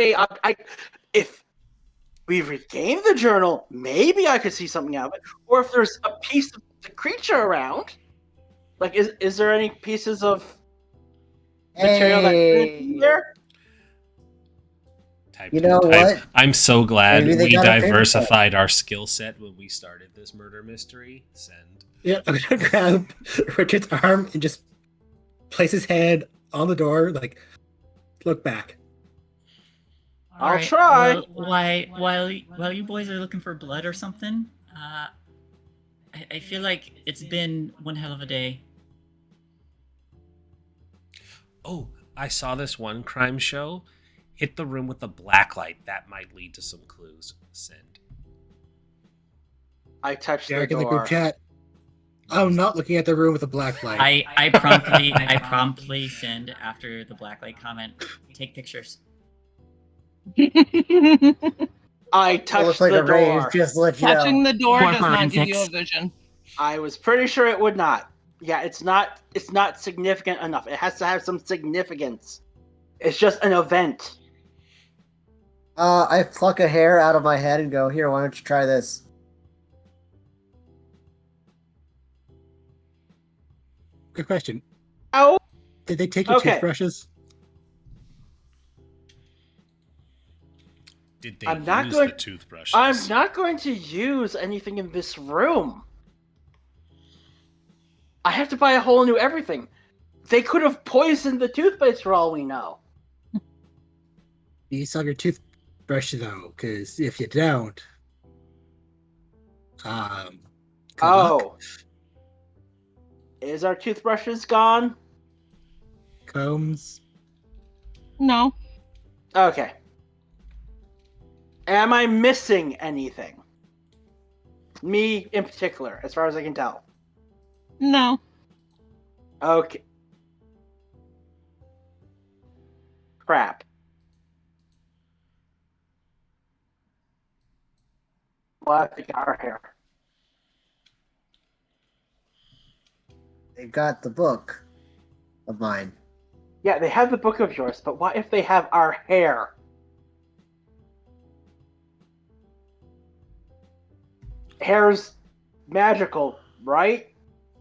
if we regain the journal, maybe I could see something out of it. Or if there's a piece of the creature around. Like, is there any pieces of material that could be there? You know what? I'm so glad Maybe they we got a paper diversified our skill set when we started this murder mystery. Send. Yeah, I'm gonna grab Richard's arm and just place his hand on the door, like, look back. I'll Alright, try. While you boys are looking for blood or something, I feel like it's been one hell of a day. Oh, I saw this one crime show. Hit the room with the black light. That might lead to some clues. Send. I touched Derek the in the door. group chat. I'm not looking at the room with the black light. I promptly send after the blacklight comment. Take pictures. I It touched looks like the a raise, door. just to let you Touching know. the door More does not give you a forensics. vision. I was pretty sure it would not. Yeah, it's not significant enough. It has to have some significance. It's just an event. I pluck a hair out of my head and go, here, why don't you try this? Good question. Oh, Did they take your Okay. toothbrushes? Did they I'm not use going- the toothbrushes? I'm not going to use anything in this room. I have to buy a whole new everything. They could have poisoned the toothpaste for all we know. You still have your toothbrush though, because if you don't, good luck. Oh. Is our toothbrushes gone? Combs. No. Okay. Am I missing anything? Me in particular, as far as I can tell. No. Okay. Crap. Well, I think our hair. They got the book of mine. Yeah, they have the book of yours, but what if they have our hair? Hair's magical, right?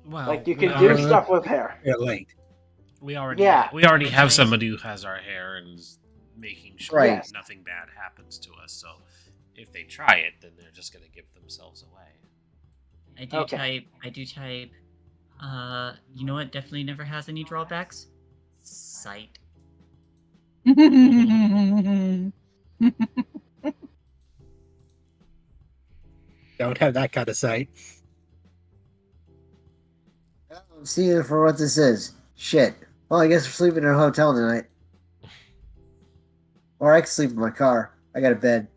Well, Like, you we can do already- stuff with hair. You're late. We already Yeah. have somebody who has our hair and is making sure Right. that nothing bad happens to us. So if they try it, then they're just gonna give themselves away. I do Okay. type. You know what definitely never has any drawbacks? Sight. Don't have that kind of sight. I'm seeing for what this is. Shit. Well, I guess we're sleeping in a hotel tonight. Or I can sleep in my car. I got a bed.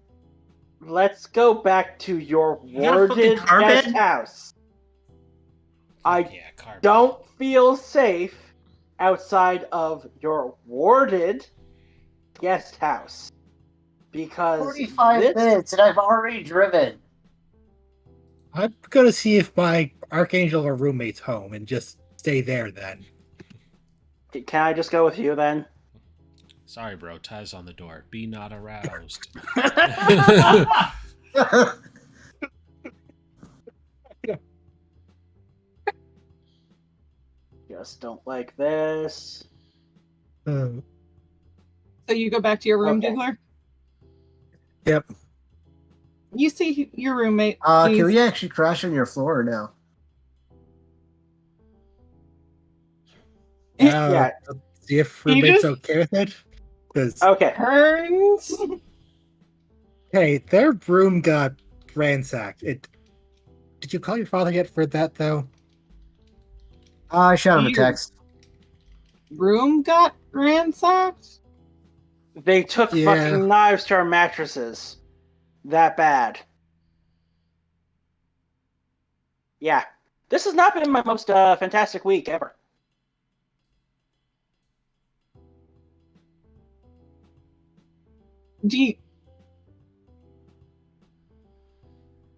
Let's go back to your You got a fucking warded car guest bed? house. I Yeah, carpet. don't feel safe outside of your warded guest house. Because 45 this- minutes and I've already driven. I'm gonna see if my archangel or roommate's home and just stay there then. Can I just go with you then? Sorry, bro. Taz on the door. Be not aroused. Just don't like this. So you go back to your room, Okay. Diggler? Yep. You see your roommate. Can he's- we actually crash on your floor now? Yeah. Let's see if You roommate's just- okay with it. Because Okay. Turns. hey, their room got ransacked. Did you call your father yet for that though? I shot him a You- text. Room got ransacked? They took Yeah. fucking knives to our mattresses. That bad. Yeah. This has not been my most fantastic week ever. Do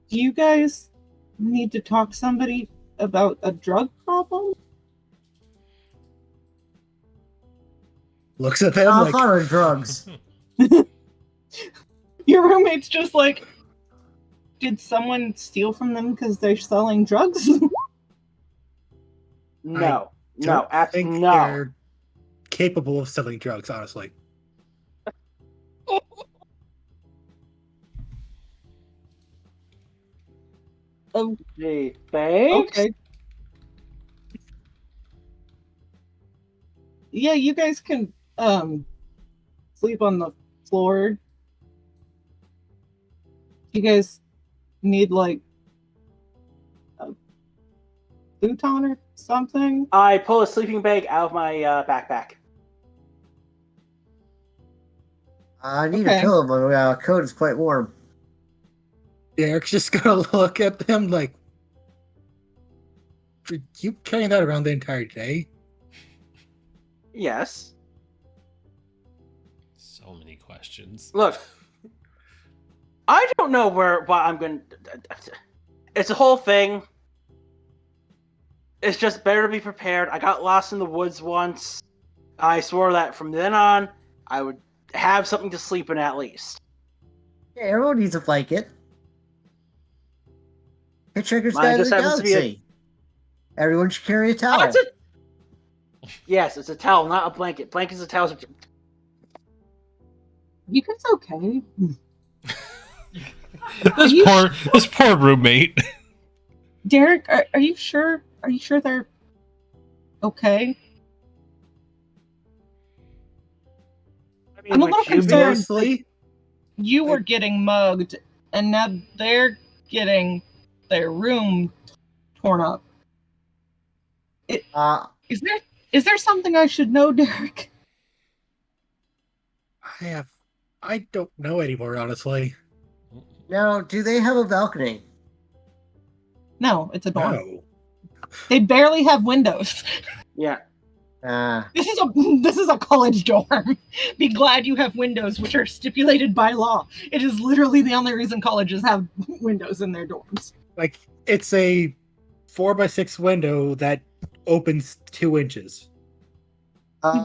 you guys need to talk to somebody about a drug problem? Looks at them I'll like, call her drugs. Your roommate's just like, did someone steal from them because they're selling drugs? No. No. don't Absolutely think no. they're capable of selling drugs, honestly. Oh, Gee, thanks. okay. Yeah, you guys can sleep on the floor. You guys need like a futon or something? I pull a sleeping bag out of my backpack. I need Okay. a pillow, but coat is quite warm. Derek's just gonna look at them like, "Are you carrying that around the entire day?" Yes. So many questions. Look, I don't know what I'm going to... It's a whole thing. It's just better to be prepared. I got lost in the woods once. I swore that from then on, I would have something to sleep in at least. Yeah, everyone needs a blanket. Hitchhiker's Mine Guide to just the happens to be a- Galaxy. Everyone should carry a Oh, towel. it's a... Yes, it's a towel, not a blanket. Blankets and towels are... You guys okay? This poor roommate. Derek, are you sure? Are you sure they're okay? I mean, I'm a would little you be- concerned. Mostly, You were getting mugged, and now they're getting their room torn up. Is there something I should know, Derek? I don't know anymore, honestly. Now, do they have a balcony? No, it's a dorm. No. They barely have windows. Yeah. This is a college dorm. Be glad you have windows, which are stipulated by law. It is literally the only reason colleges have windows in their dorms. Like, it's a 4x6 window that opens 2 inches. I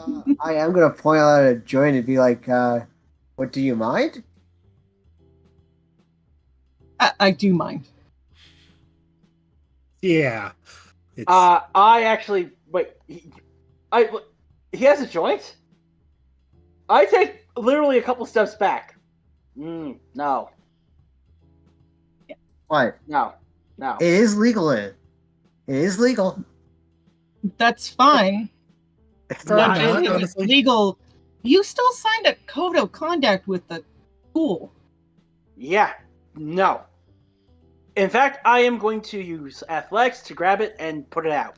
am going to point out a joint and be like, what, do you mind? I do mind. Yeah. It's, I actually... Wait. He has a joint? I take literally a couple steps back. No. What? No. It is legal. It is legal. That's fine. It's Fair Not enough, only is it honestly. legal. You still signed a code of conduct with the school. Yeah. No. In fact, I am going to use athletics to grab it and put it out.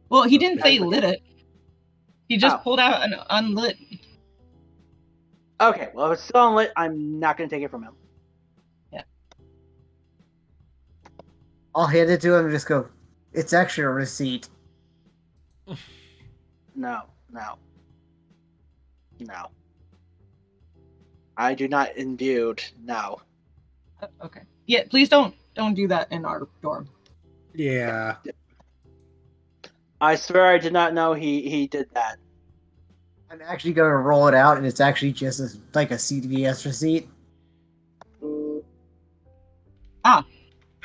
Well, he didn't say he lit it. He just Oh. pulled out an unlit. Okay, well, if it's still unlit, I'm not going to take it from him. I'll hand it to him and just go, it's actually a receipt. No. I do not imbued. No. Okay. Yeah, please don't do that in our dorm. yeah. I swear I did not know he did that. I'm actually going to roll it out, and it's actually just like a CVS receipt. How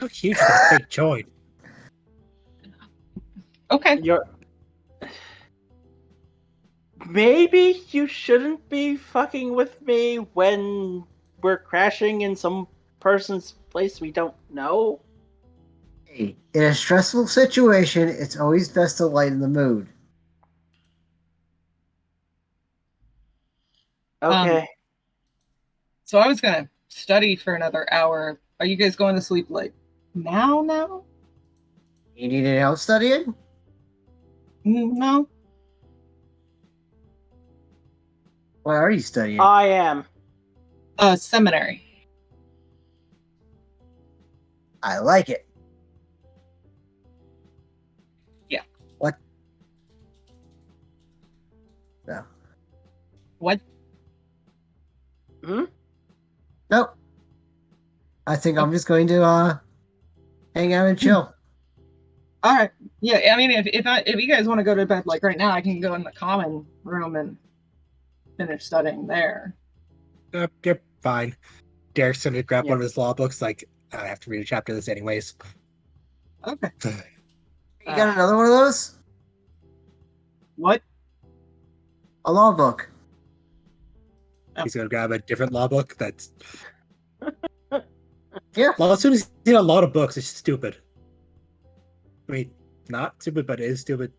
huge is that fake joint? Okay. You're... Maybe you shouldn't be fucking with me when we're crashing in some person's place we don't know. Hey, in a stressful situation, it's always best to lighten the mood. Okay. So I was gonna study for another hour. Are you guys going to sleep like now? You need any help studying? No. What are you studying? I am. Seminary. I like it. Yeah. What? No. What? Nope. I think I'm just going to hang out and chill. All right. Yeah. I mean, if you guys want to go to bed like right now, I can go in the common room and finish studying there. You're fine. Derek's gonna grab Yeah. one of his law books. Like, I have to read a chapter of this anyways. Okay. You got another one of those? What? A law book. He's gonna grab a different law book. That's Yeah. well, as soon as you see a lot of books, it's stupid. I mean, not stupid, but it is stupid.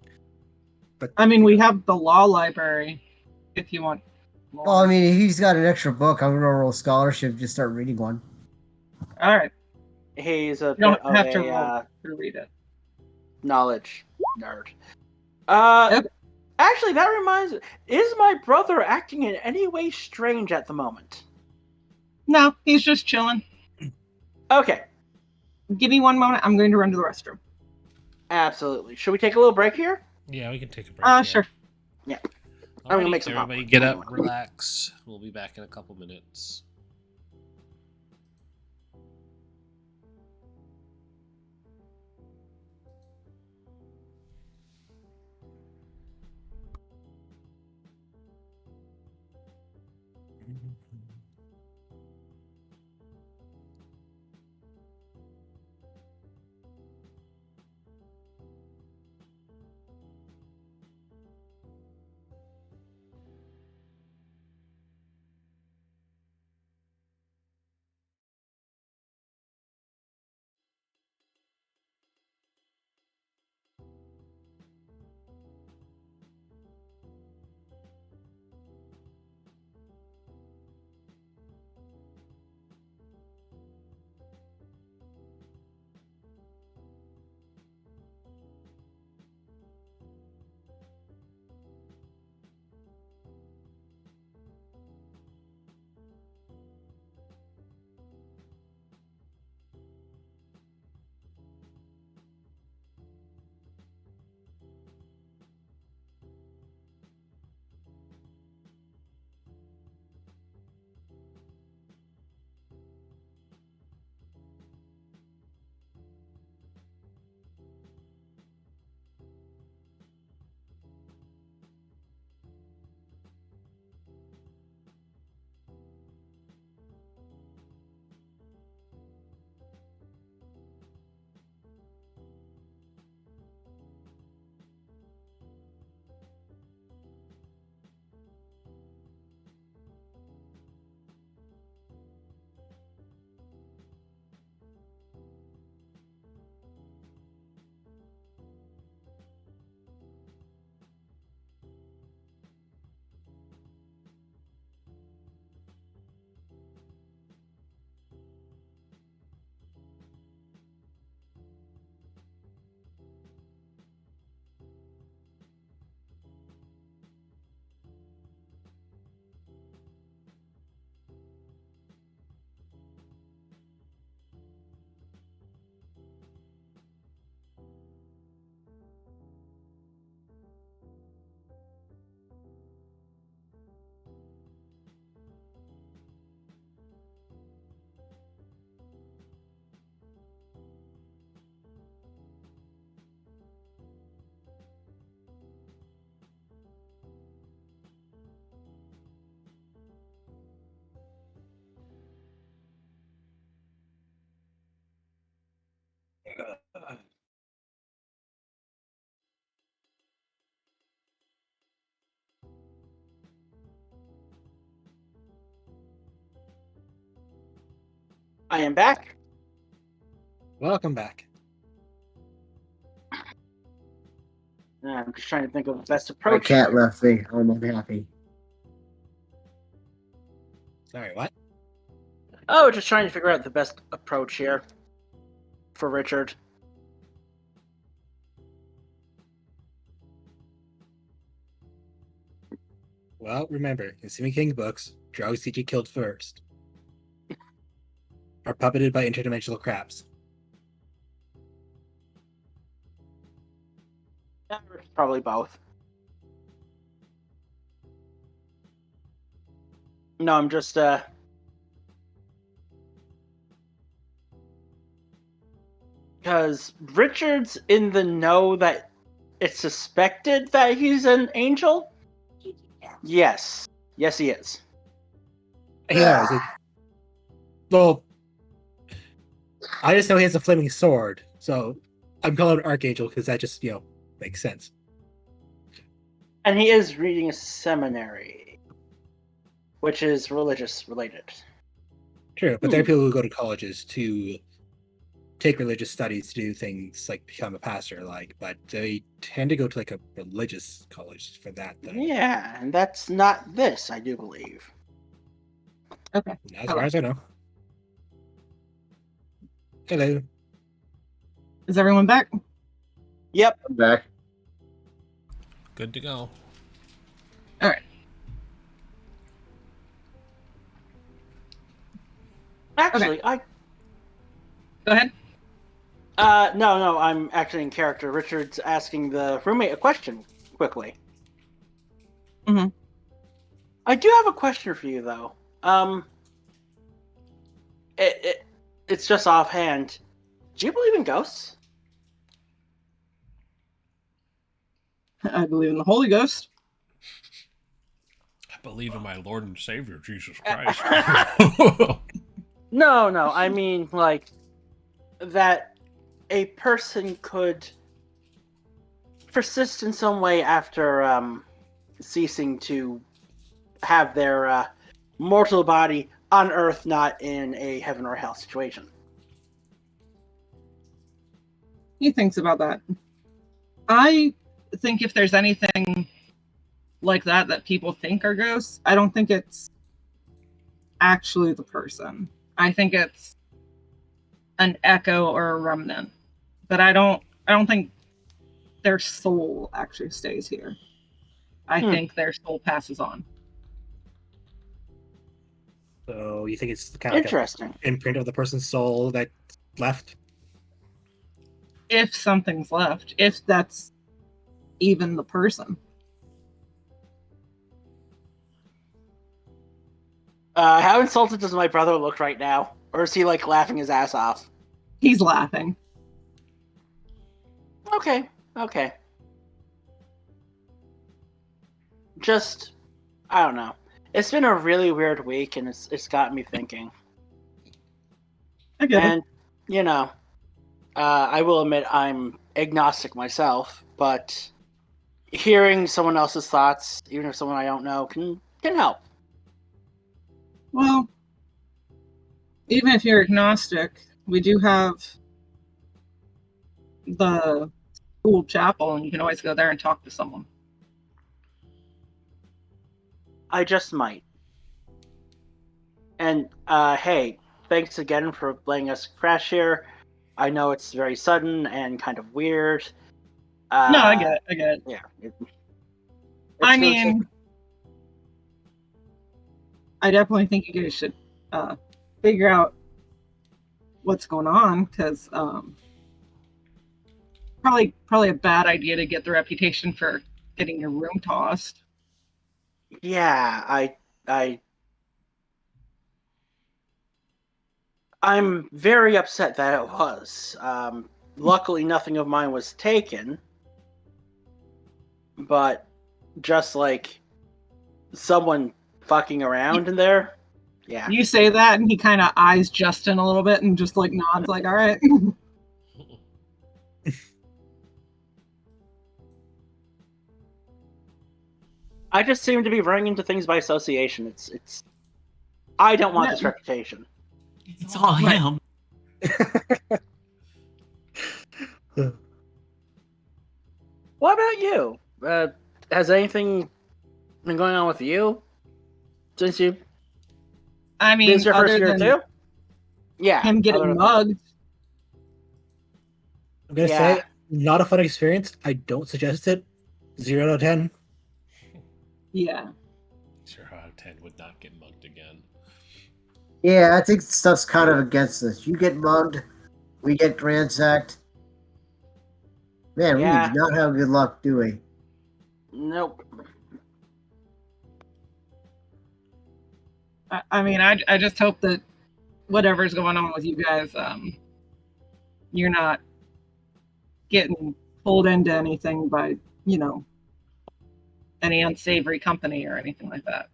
But I mean, we have the law library. If you want. More. Well, I mean, if he's got an extra book, I'm going to roll scholarship, just start reading one. All right. He's a You don't bit of have to a roll to read it. knowledge nerd. Okay. Actually, that reminds me. Is my brother acting in any way strange at the moment? No, he's just chilling. Okay. Give me one moment. I'm going to run to the restroom. Absolutely. Should we take a little break here? Yeah, we can take a break. Sure. Yeah. I'm gonna Alrighty, make some everybody popcorn. get up, relax. We'll be back in a couple minutes. I am back. Welcome back. I'm just trying to think of the best My approach. cat left me. I'm unhappy. Sorry, what? Oh, just trying to figure out the best approach here for Richard. Well, remember, in Stephen King books, drugs need to be killed first. Are puppeted by interdimensional crabs. Yeah, probably both. No, I'm just because Richard's in the know that it's suspected that he's an angel. Yes, yes, he is. Yeah, is it? Well, I just know he has a flaming sword, so I'm calling him Archangel because that just, makes sense. And he is reading a seminary, which is religious related. True, but there are people who go to colleges to take religious studies to do things like become a pastor, but they tend to go to like a religious college for that, though. Yeah, and that's not this, I do believe. Okay. As far as I know. Hello. Is everyone back? Yep. I'm back. Good to go. All right. Actually, Go ahead. no, I'm actually in character. Richard's asking the roommate a question quickly. Mm-hmm. I do have a question for you, though. It's just offhand. Do you believe in ghosts? I believe in the Holy Ghost. I believe in my Lord and Savior, Jesus Christ. No, I mean, like, that a person could persist in some way after ceasing to have their mortal body on Earth, not in a heaven or hell situation. He thinks about that. I think if there's anything like that people think are ghosts, I don't think it's actually the person. I think it's an echo or a remnant. But I don't think their soul actually stays here. I think their soul passes on. So you think it's kind of like Interesting. an imprint of the person's soul that left? If something's left, if that's even the person. How insulted does my brother look right now? Or is he, like, laughing his ass off? He's laughing. Okay. Just, I don't know. It's been a really weird week, and it's got me thinking. I get it. And, I will admit I'm agnostic myself, but hearing someone else's thoughts, even if someone I don't know, can help. Well, even if you're agnostic, we do have the school chapel, and you can always go there and talk to someone. I just might. And, hey, thanks again for letting us crash here. I know it's very sudden and kind of weird. No, I get it. Yeah. I mean, I definitely think you guys should figure out what's going on, because probably a bad idea to get the reputation for getting your room tossed. Yeah, I'm very upset that it was. Luckily, nothing of mine was taken. But just like someone fucking around in there, yeah. You say that, and he kind of eyes Justin a little bit and just like nods, like, "All right." I just seem to be running into things by association. It's. I don't want this reputation. It's all him. What about you? Has anything been going on with you since you? I This mean, is your first other year than too? Yeah. him getting mugged. I'm gonna say, not a fun experience. I don't suggest it. 0 out of 10. Yeah. 0 out of 10 would not get mugged again. Yeah, I think stuff's kind of against us. You get mugged, we get ransacked. Man, Yeah. we do not have good luck, do we? Nope. I mean, I just hope that whatever's going on with you guys, you're not getting pulled into anything by, any unsavory company or anything like that.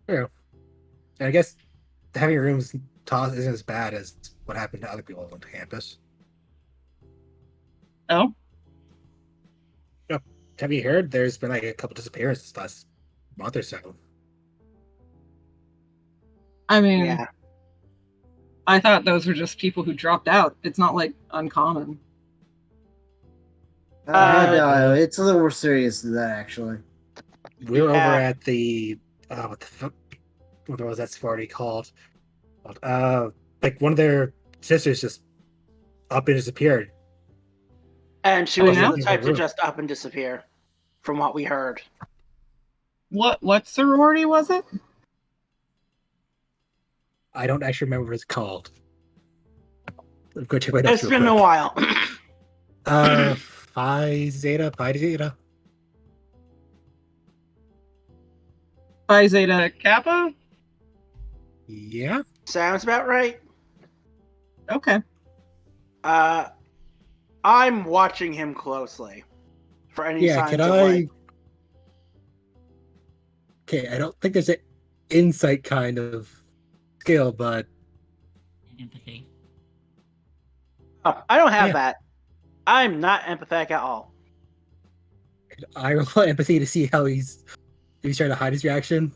True. And I guess having rooms tossed isn't as bad as what happened to other people on campus. Oh? Have you heard? There's been like a couple disappearances last month or so. I mean, Yeah. I thought those were just people who dropped out. It's not like uncommon. No, it's a little more serious than that, actually. We were over Yeah. at the what the fuck? What was that party called? Like one of their sisters just up and disappeared. And she Oh, wasn't yeah? the type to just up and disappear, from what we heard. What sorority was it? I don't actually remember what it's called. I'm going to check my notes It's real been a quick. while. Phi Zeta. Phi Zeta Kappa? Yeah. Sounds about right. Okay. I'm watching him closely for any Yeah. signs Can of I? like. Okay. I don't think there's an insight kind of skill, but Empathy. Oh, I don't have Yeah. that. I'm not empathetic at all. could I roll empathy to see how he's trying to hide his reaction.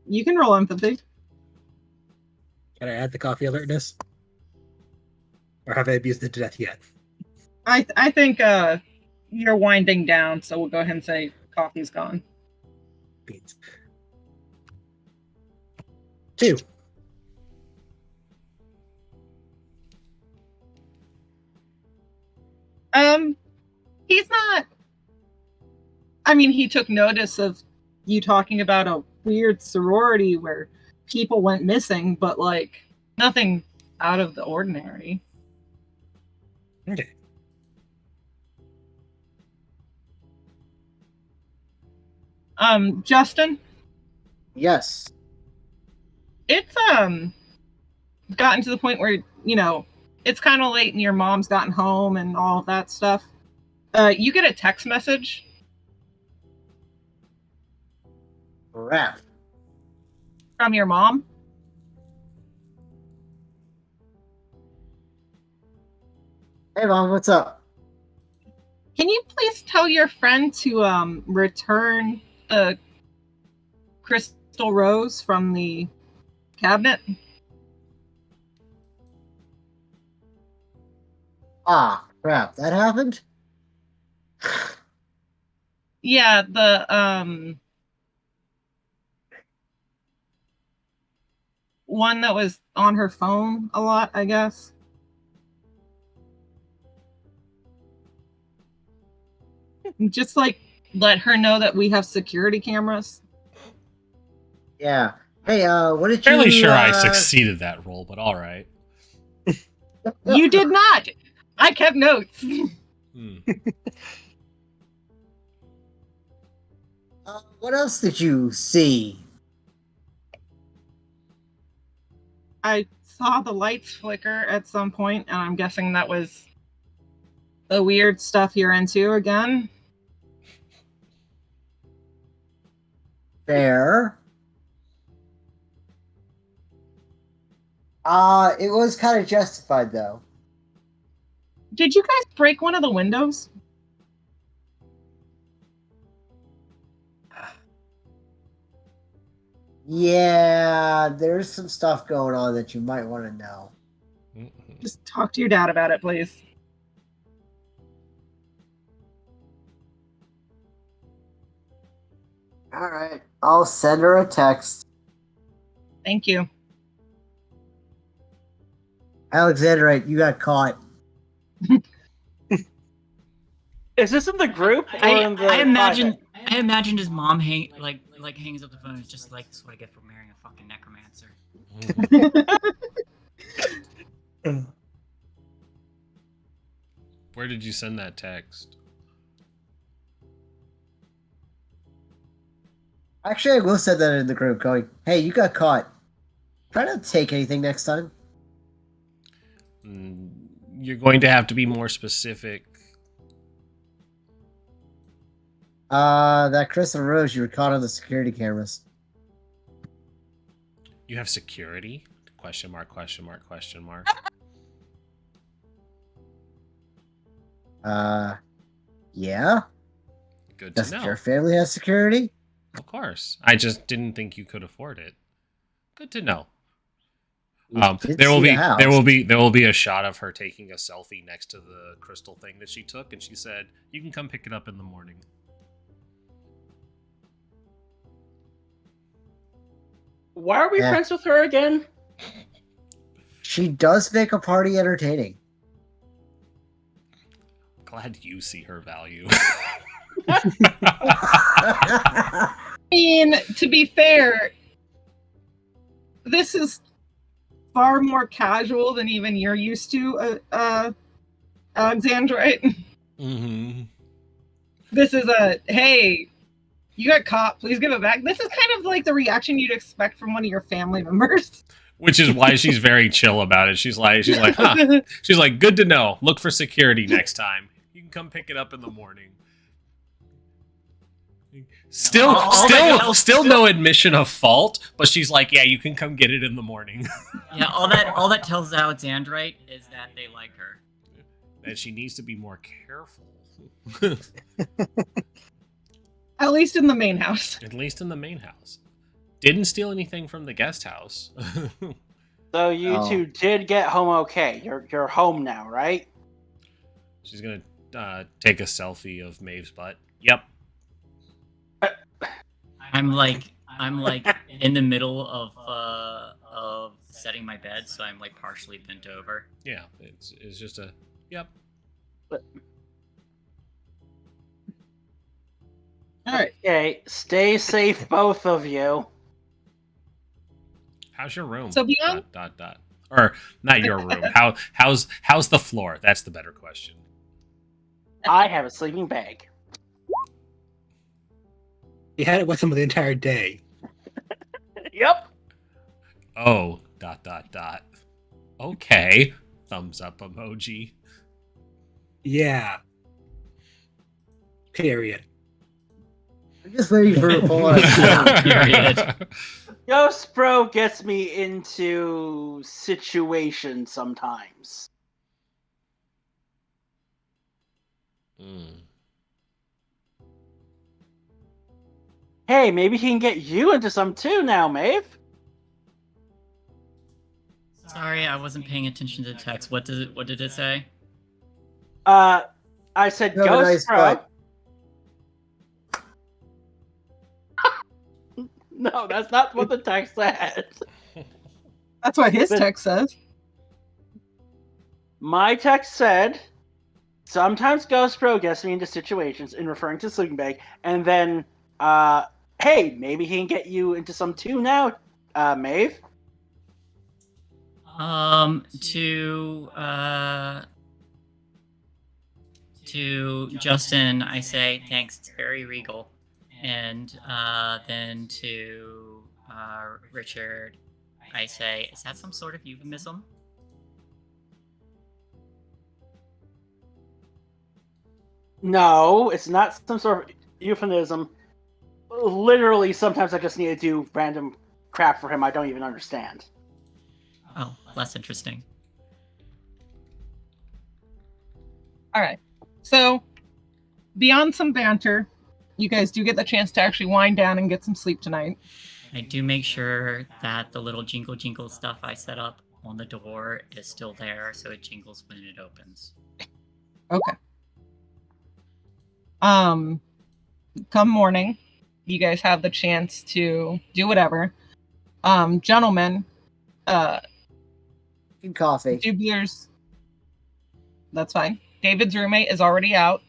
You can roll empathy. Can I add the coffee alertness? Or have I abused it to death yet? I think you're winding down, so we'll go ahead and say coffee's gone. Beans. 2. He's not. I mean, he took notice of you talking about a weird sorority where people went missing, but like nothing out of the ordinary. Okay. Justin, Yes. it's gotten to the point where it's kind of late and your mom's gotten home and all of that stuff. You get a text message. Crap. From your mom. Hey, Mom, what's up? Can you please tell your friend to return the crystal rose from the cabinet? Ah, crap. That happened? Yeah, the one that was on her phone a lot, I guess. Just like let her know that we have security cameras. Yeah. Hey, what did Fairly you... sure I succeeded that role, but all right. You did not. I kept notes. What else did you see? I saw the lights flicker at some point, and I'm guessing that was the weird stuff you're into again. Fair. It was kind of justified, though. Did you guys break one of the windows? Yeah, there's some stuff going on that you might want to know. Just talk to your dad about it, please. All right, I'll send her a text. Thank you. Alexandrite, you got caught. Is this in the group or in the I imagine private? I imagine his mom hangs up the phone. It's just like, this is what I get for marrying a fucking necromancer. Where did you send that text? Actually, I will send that in the group going, hey, you got caught. Try not to take anything next time. You're going to have to be more specific. That Crystal Rose, you were caught on the security cameras. You have security? Question mark, question mark, question mark. Yeah? Good to Doesn't know. your family have security? Of course. I just didn't think you could afford it. Good to know. You did There will see be the house. there will be a shot of her taking a selfie next to the crystal thing that she took, and she said, "You can come pick it up in the morning." Why are we friends with her again? She does make a party entertaining. Glad you see her value. I mean, to be fair, this is far more casual than even you're used to, Alexandrite. Mm-hmm. This is a, hey, you got caught, please give it back. This is kind of like the reaction you'd expect from one of your family members. Which is why she's very chill about it. She's like, huh. She's like, good to know. Look for security next time. You can come pick it up in the morning. Still no admission of fault, but she's like, yeah, you can come get it in the morning. Yeah, all that tells Alexandrite is that they like her. That she needs to be more careful. At least in the main house. At least in the main house. Didn't steal anything from the guest house. So you two did get home okay. You're home now, right? She's gonna take a selfie of Maeve's butt. Yep. I'm like in the middle of setting my bed, so I'm like partially bent over. Yeah, it's just a yep. Alright. Okay, stay safe, both of you. How's your room? So beyond or not your room. How's the floor? That's the better question. I have a sleeping bag. He had it with him the entire day. Yep. Oh, ... Okay. Thumbs up emoji. Yeah. Period. I'm just waiting for a pull out. Period. Ghost Bro gets me into situations sometimes. Hey, maybe he can get you into some too now, Maeve. Sorry, I wasn't paying attention to the text. What did it say? I said Have a Ghost nice Bro. butt. No, that's not what the text says. That's what his text says. My text said, sometimes Ghost Bro gets me into situations in referring to sleeping bag, and then, hey, maybe he can get you into some too now, Maeve. To Justin, I say thanks. It's very regal. And then to Richard, I say, is that some sort of euphemism? No, it's not some sort of euphemism. Literally, sometimes I just need to do random crap for him I don't even understand. Oh, less interesting. All right. So, beyond some banter, you guys do get the chance to actually wind down and get some sleep tonight. I do make sure that the little jingle jingle stuff I set up on the door is still there, so it jingles when it opens. Okay. Come morning, you guys have the chance to do whatever. Gentlemen, Coffee. Dubler's. That's fine. David's roommate is already out.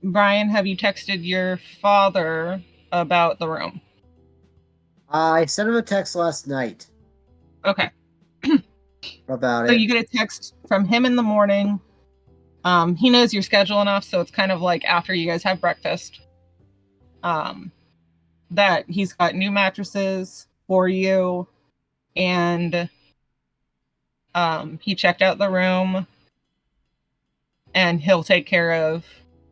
Brian, have you texted your father about the room? I sent him a text last night Okay. about So it. you get a text from him in the morning. He knows your schedule enough, so it's kind of like after you guys have breakfast. That he's got new mattresses for you, and he checked out the room, and he'll take care of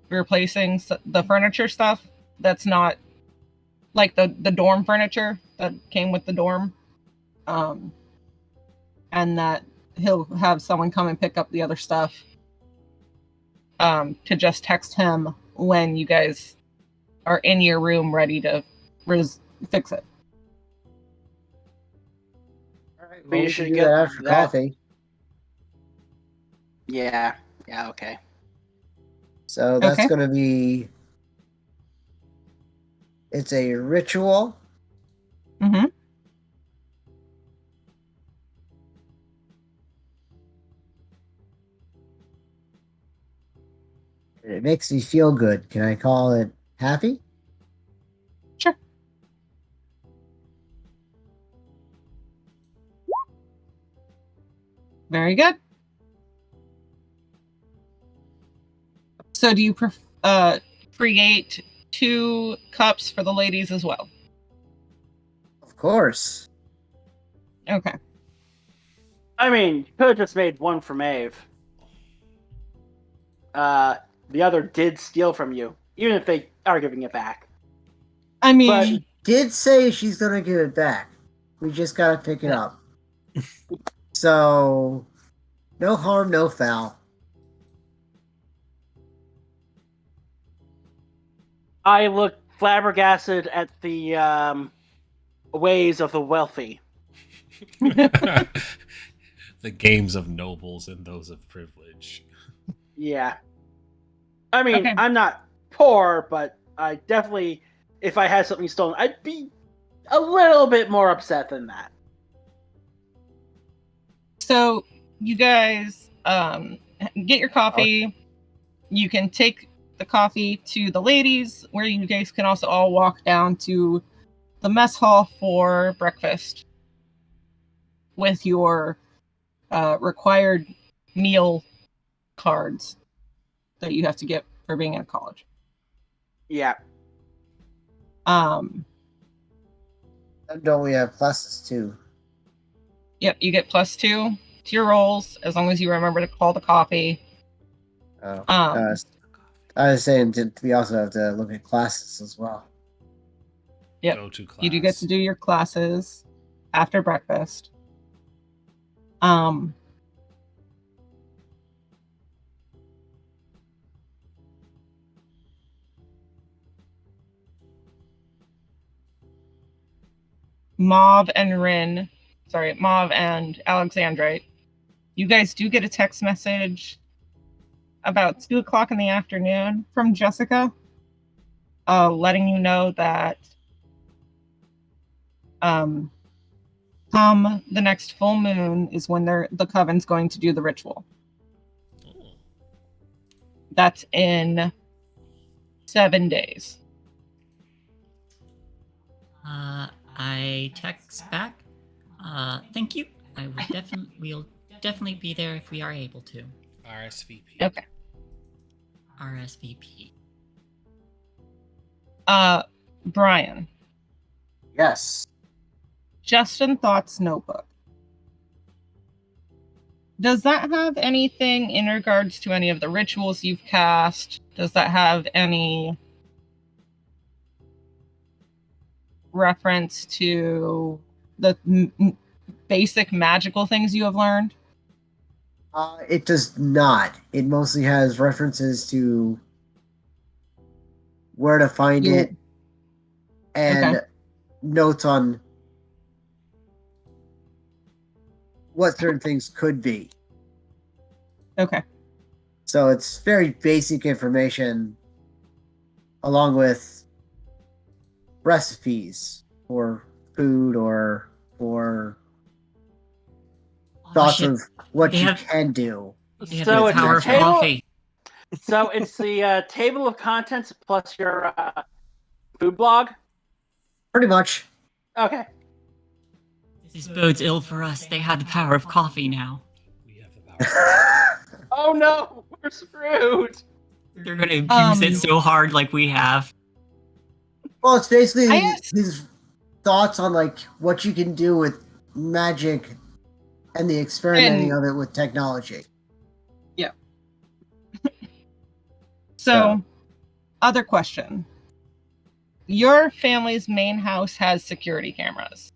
replacing the furniture stuff that's not like the dorm furniture that came with the dorm, and that he'll have someone come and pick up the other stuff, to just text him when you guys are in your room ready to fix it. All right, We well, we should should do get that after that. coffee. Yeah. Okay. So that's Okay. going to be. It's a ritual. Mm-hmm. And it makes me feel good. Can I call it happy? Sure. Very good. So do you create 2 cups for the ladies as well? Of course. Okay. I mean, you could have just made one for Maeve. The other did steal from you, even if they are giving it back. I mean, But- She did say she's going to give it back. We just got to pick it up. So, no harm, no foul. I look flabbergasted at the ways of the wealthy. The games of nobles and those of privilege. Yeah. I mean, Okay. I'm not poor, but I definitely, if I had something stolen, I'd be a little bit more upset than that. so you guys get your coffee. You can take the coffee to the ladies, where you guys can also all walk down to the mess hall for breakfast with your required meal cards that you have to get for being in college. Yeah. And don't we have pluses too? Yep, you get +2 to your rolls as long as you remember to call the coffee. Oh, I was saying we also have to look at classes as well. Yep. Go to class. You do get to do your classes after breakfast. Mauve and Alexandrite, you guys do get a text message about 2 o'clock in the afternoon from Jessica, letting you know that come the next full moon is when the coven's going to do the ritual. Oh. That's in 7 days. I text back. Thank you. We'll definitely be there if we are able to. RSVP. Okay. RSVP. Brian, Yes. Justin Thought's notebook. Does that have anything in regards to any of the rituals you've cast? Does that have any reference to the basic magical things you have learned? It does not. It mostly has references to where to find it and Okay. notes on what certain things could be. Okay. So it's very basic information along with recipes for food or for Oh, thoughts shit. of what They you have- can do. They have So the it's power a of table. coffee. So it's the table of contents plus your food blog. Pretty much. Okay. This bodes ill for us. They have the power of coffee now. We have the power. Oh no, we're screwed. They're gonna abuse it so hard like we have. Well, it's basically I asked- his thoughts on like what you can do with magic and the experimenting of it with technology. Yeah. So, other question. Your family's main house has security cameras.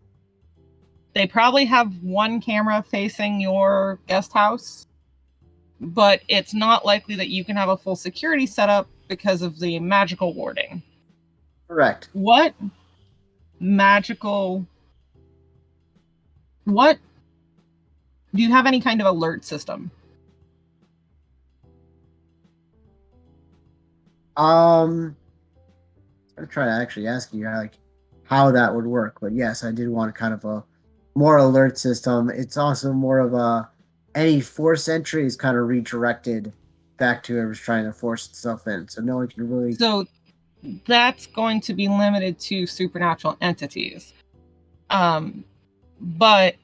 They probably have one camera facing your guest house, but it's not likely that you can have a full security setup because of the magical warding. Correct. What do you have any kind of alert system? I'm trying to actually ask you how that would work, but yes, I did want kind of a more alert system. It's also more of a any force entry is kind of redirected back to whoever's trying to force itself in, so no one can really. So that's going to be limited to supernatural entities. But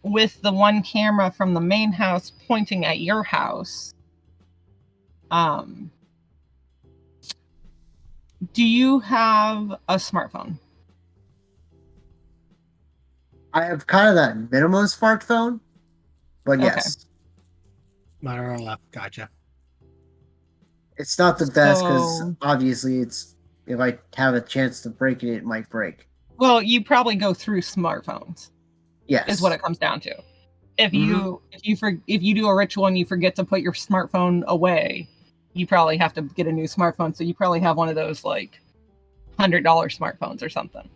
with the one camera from the main house pointing at your house, do you have a smartphone? I have kind of that minimum smartphone, but yes, Motorola, gotcha. it's not the best because So- obviously it's if I have a chance to break it, it might break. Well, you probably go through smartphones. Yes, Is what it comes down to. If you do a ritual and you forget to put your smartphone away, you probably have to get a new smartphone. So you probably have one of those like $100 smartphones or something.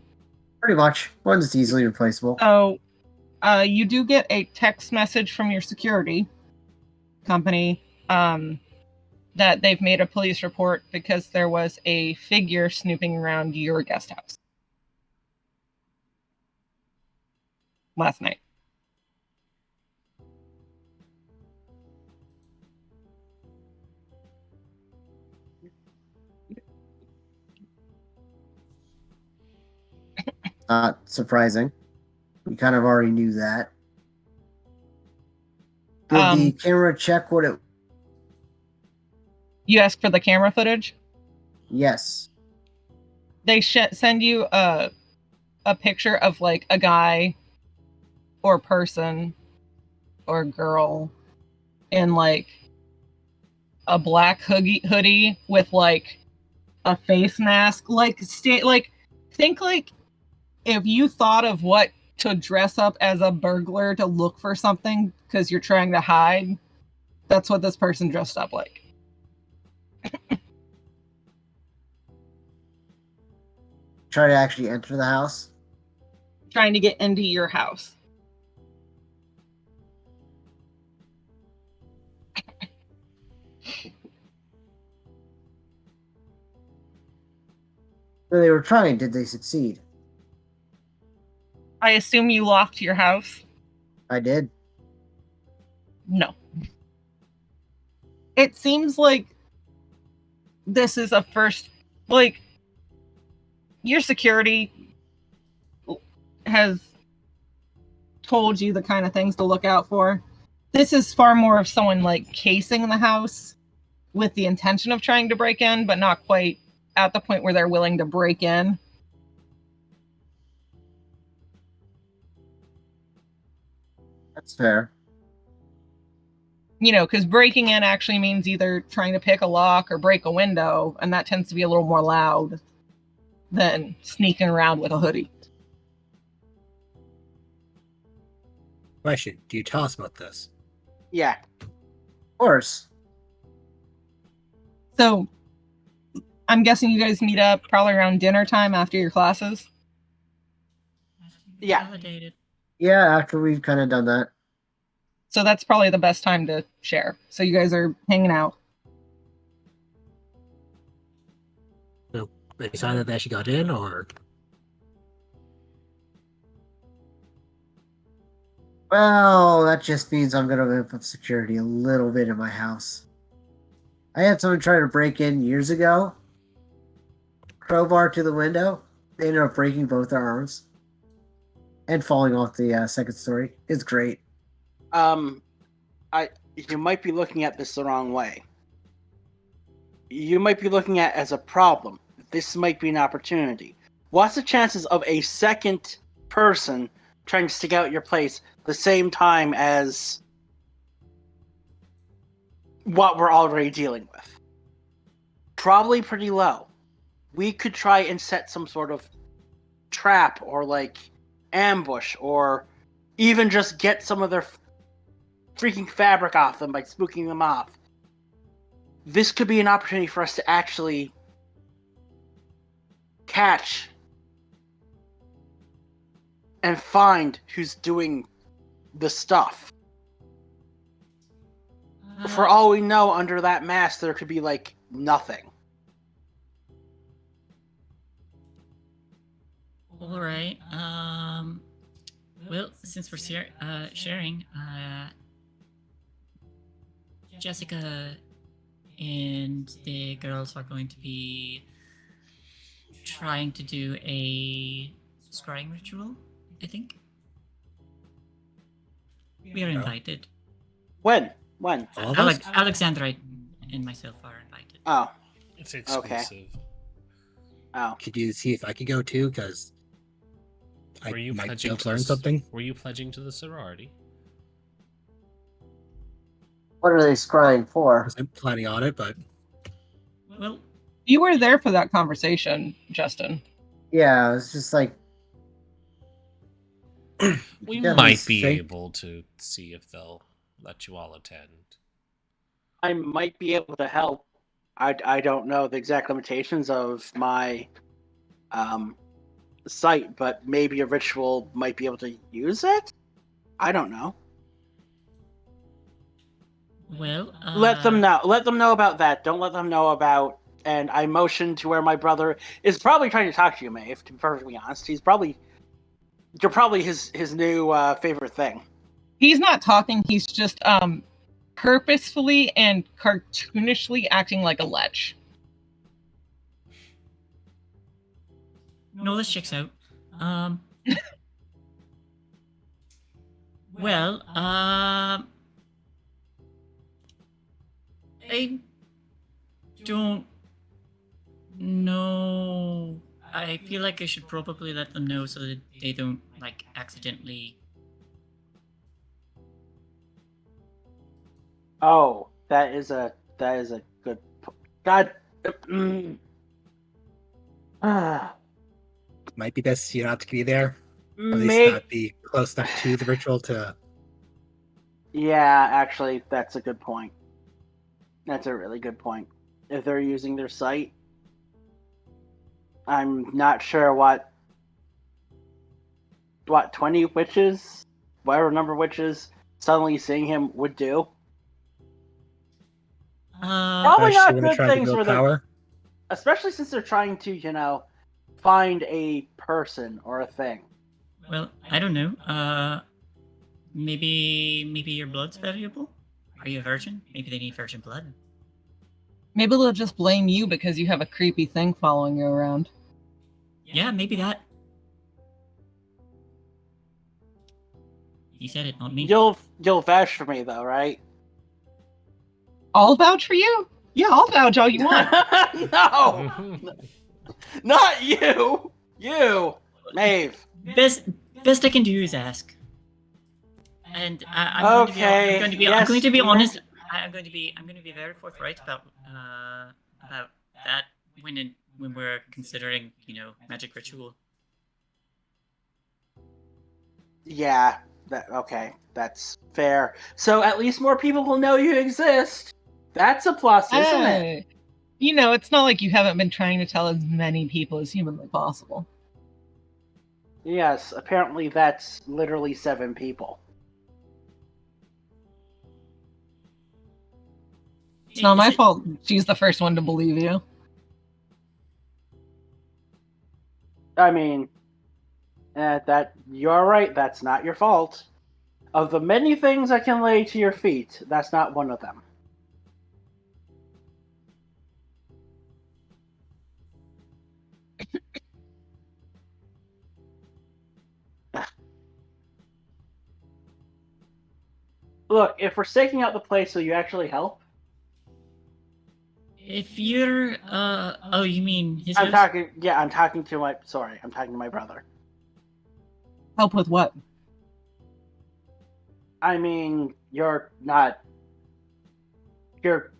pretty much. One's easily replaceable. So you do get a text message from your security company that they've made a police report because there was a figure snooping around your guest house last night. Not surprising. We kind of already knew that. Did the camera check what it? You asked for the camera footage. Yes. They send you a picture of like a guy or person or girl in like a black hoodie with like a face mask, like think like if you thought of what to dress up as a burglar to look for something because you're trying to hide, that's what this person dressed up like. Try to actually enter the house. Trying to get into your house. So they were trying. Did they succeed? I assume you locked your house. I did. No. It seems like this is a first, like, your security has told you the kind of things to look out for. This is far more of someone, like, casing the house with the intention of trying to break in, but not quite at the point where they're willing to break in. That's fair. You know, because breaking in actually means either trying to pick a lock or break a window, and that tends to be a little more loud than sneaking around with a hoodie. Question: do you tell us about this? Yeah. Of course. So, I'm guessing you guys meet up probably around dinner time after your classes. Yeah. Validated. Yeah, after we've kind of done that. So that's probably the best time to share. So you guys are hanging out. So they decided that they actually got in, or Well, that just means I'm going to ramp up security a little bit in my house. I had someone try to break in years ago. Crowbar to the window. They ended up breaking both their arms and falling off the second story. It's great. You might be looking at this the wrong way. You might be looking at it as a problem. This might be an opportunity. What's the chances of a second person trying to stick out your place the same time as what we're already dealing with? Probably pretty low. We could try and set some sort of trap or like ambush, or even just get some of their freaking fabric off them by spooking them off. This could be an opportunity for us to actually catch and find who's doing the stuff. For all we know, under that mask, there could be like nothing. All right. Well, since we're sharing, Jessica and the girls are going to be trying to do a scrying ritual, I think. We are invited. When? all of us? Alexandra and myself are invited. Oh. It's exclusive. Oh. Could you see if I could go too? Because I Were you might be pledging able to to learn the, something. Were you pledging to the sorority? What are they scrying for? I'm planning on it, but Well, You were there for that conversation, Justin. Yeah, it's just like We Yeah, might let's be think. able to see if they'll let you all attend. I might be able to help. I don't know the exact limitations of my site, but maybe a ritual might be able to use it? I don't know. well, Let them know. Let them know about that. Don't let them know about. And I motion to where my brother is probably trying to talk to you, Maeve. To be perfectly honest, you're probably his new favorite thing. He's not talking. He's just purposefully and cartoonishly acting like a lech. No, this checks out. Well, I don't know. I feel like I should probably let them know so that they don't like accidentally. Oh, that is a good. God. might be best you not to be there. At least Make. not be close enough to the ritual to. Yeah, actually, that's a good point. That's a really good point. If they're using their site, I'm not sure what 20 witches, whatever number of witches, suddenly seeing him would do. Probably Actually, not want to good try to things build for them, power. especially since they're trying to, find a person or a thing. Well, I don't know. Maybe your blood's valuable. Are you a virgin? Maybe they need virgin blood. Maybe they'll just blame you because you have a creepy thing following you around. Yeah, maybe that. You said it, not me. You'll vouch for me though, right? I'll vouch for you? Yeah, I'll vouch all you want. No, not you. You, Maeve. Best I can do is ask. And I'm Okay, going to be yes, honest. I'm going to be very forthright about that when we're considering magic ritual. Yeah, Okay, that's fair. So at least more people will know you exist. That's a plus, isn't it? It's not like you haven't been trying to tell as many people as humanly possible. Yes, apparently that's literally 7 people. It's not my fault. She's the first one to believe you. I mean, that you're right. That's not your fault. Of the many things I can lay to your feet, that's not one of them. Look, if we're staking out the place, will you actually help? If you're, oh, you mean his I'm house? talking. Yeah, I'm talking to my. Sorry, I'm talking to my brother. Help with what? I mean, you're not. You're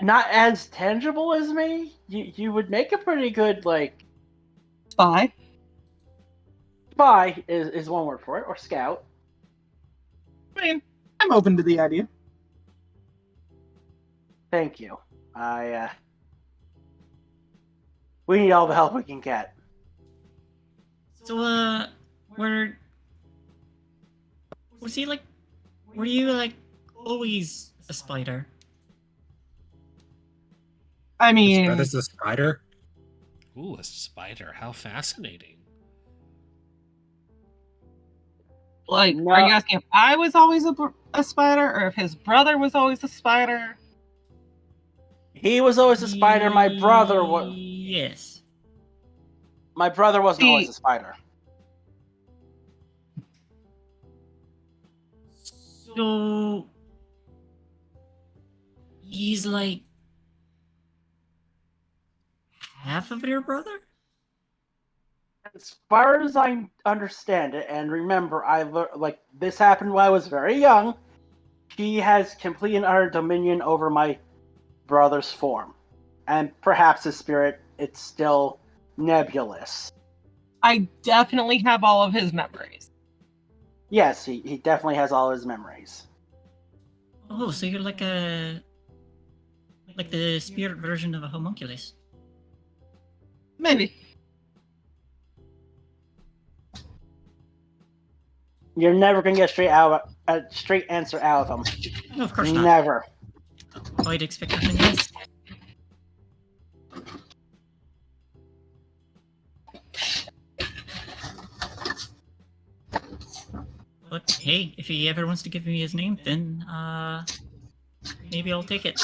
not as tangible as me. You would make a pretty good Spy? spy is one word for it, or scout. I mean, I'm open to the idea. Thank you. We need all the help we can get. So, was he like, were you like always a spider? I His mean, brother's a spider. Ooh, a spider. How fascinating. like, No. are you asking if I was always a spider, or if his brother was always a spider? He was always a spider. My brother was. Yes. My brother wasn't See- always a spider. So, he's like half of your brother? As far as I understand it, and remember, this happened when I was very young. He has complete and utter dominion over my brother's form, and perhaps his spirit. It's still nebulous. I definitely have all of his memories. Yes, he definitely has all his memories. Oh, so you're like the spirit version of a homunculus. Maybe. You're never gonna get a straight answer out of him. No, of course not. Never. I'd expect nothing less. But hey, if he ever wants to give me his name, then maybe I'll take it.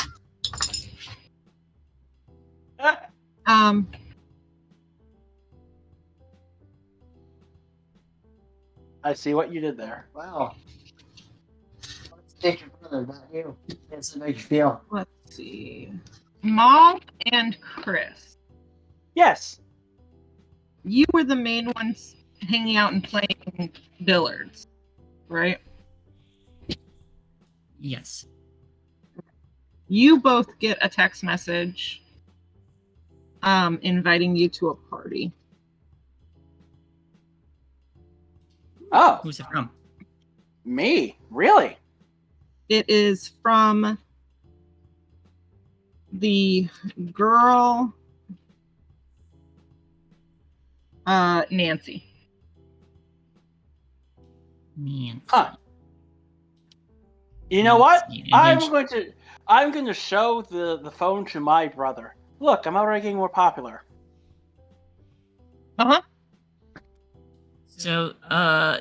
I see what you did there. Wow. Let's take your brother, not you. That's how you feel. Let's see. Mom and Chris, Yes. you were the main ones hanging out and playing billiards, right? Yes. You both get a text message inviting you to a party. Oh, Who's it from? me? Really? It is from the girl Nancy. Nancy. Huh. You know what? Nancy. I'm going to show the phone to my brother. Look, I'm already getting more popular. Uh-huh. So,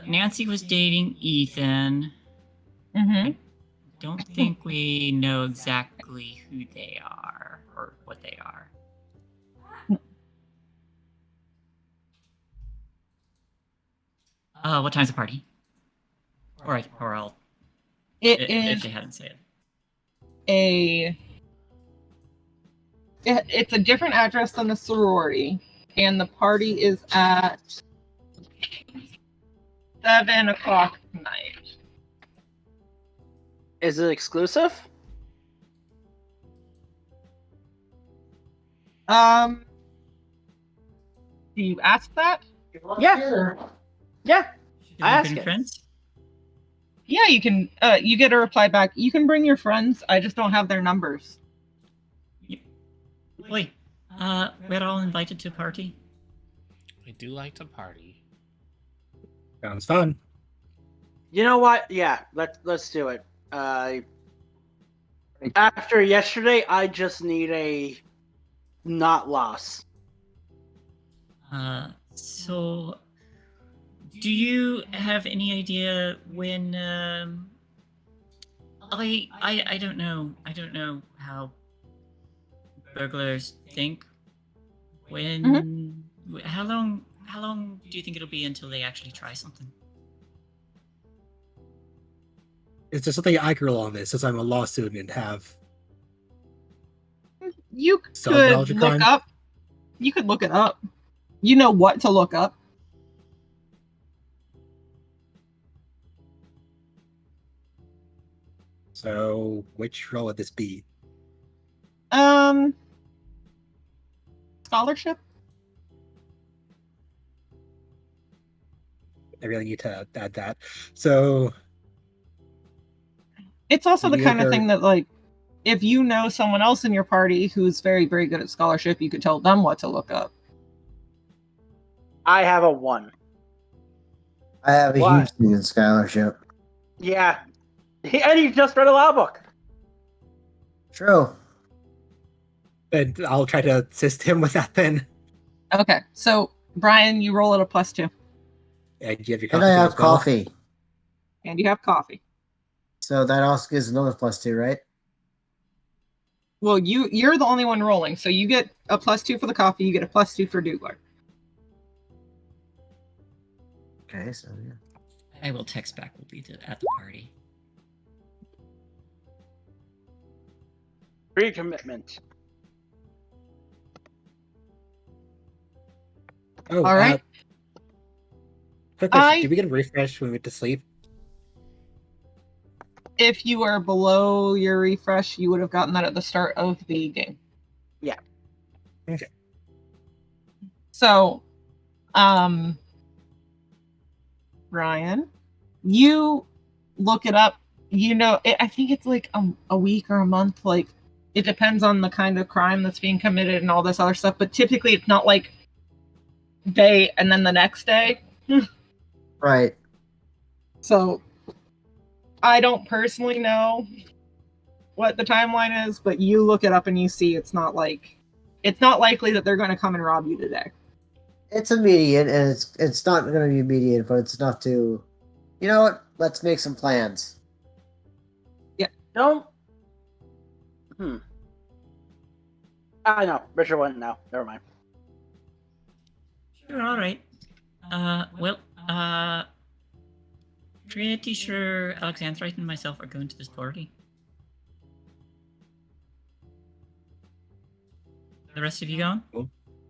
Nancy was dating Ethan. Mm-hmm. Don't think we know exactly who they are or what they are. What time's the party? Or I'll. It If is they hadn't said. It's a different address than the sorority, and the party is at 7:00 tonight. Is it exclusive? Do you ask that? Yeah. Yeah. Can I we ask bring it. friends? Yeah, you can. You get a reply back. You can bring your friends. I just don't have their numbers. Wait, we're all invited to a party. I do like to party. Sounds fun. You know what? Yeah, let's do it. After yesterday, I just need a not loss. So, do you have any idea when? I don't know. I don't know how burglars think. When? How long? How long do you think it'll be until they actually try something? Is there something I could roll on this since I'm a law student and have You some could knowledge of look crime? up. You could look it up. You know what to look up. So, which roll would this be? Scholarship. I really need to add that. So, It's also the You kind of are- thing that, like, if you know someone else in your party who's very, very good at scholarship, you could tell them what to look up. I have a 1. I have a Why? huge thing in scholarship. Yeah. And he just read a law book. True. and I'll try to assist him with that then. Okay, so Brian, you roll at a +2, And you have your And coffee I as have well. coffee. and you have coffee. So that also gives another +2, right? Well, you're the only one rolling, so you get a +2 for the coffee. You get a +2 for Dougler. Okay, so yeah. I will text back. We'll be at the party. Pre-commitment. Oh, All right. Quick question. I- Did we get a refresh when we went to sleep? If you are below your refresh, you would have gotten that at the start of the game. Yeah. Okay. So, Ryan, you look it up. You know, I think it's like a week or a month. Like, it depends on the kind of crime that's being committed and all this other stuff. But typically, it's not like day and then the next day. Right. So, I don't personally know what the timeline is, but you look it up and you see it's not likely that they're going to come and rob you today. It's immediate, and it's not going to be immediate, but it's enough to, you know what? Let's make some plans. Don't. I know. Richard went now. Never mind. Sure, all right. Pretty sure Alexandrite and myself are going to this party. The rest of you going?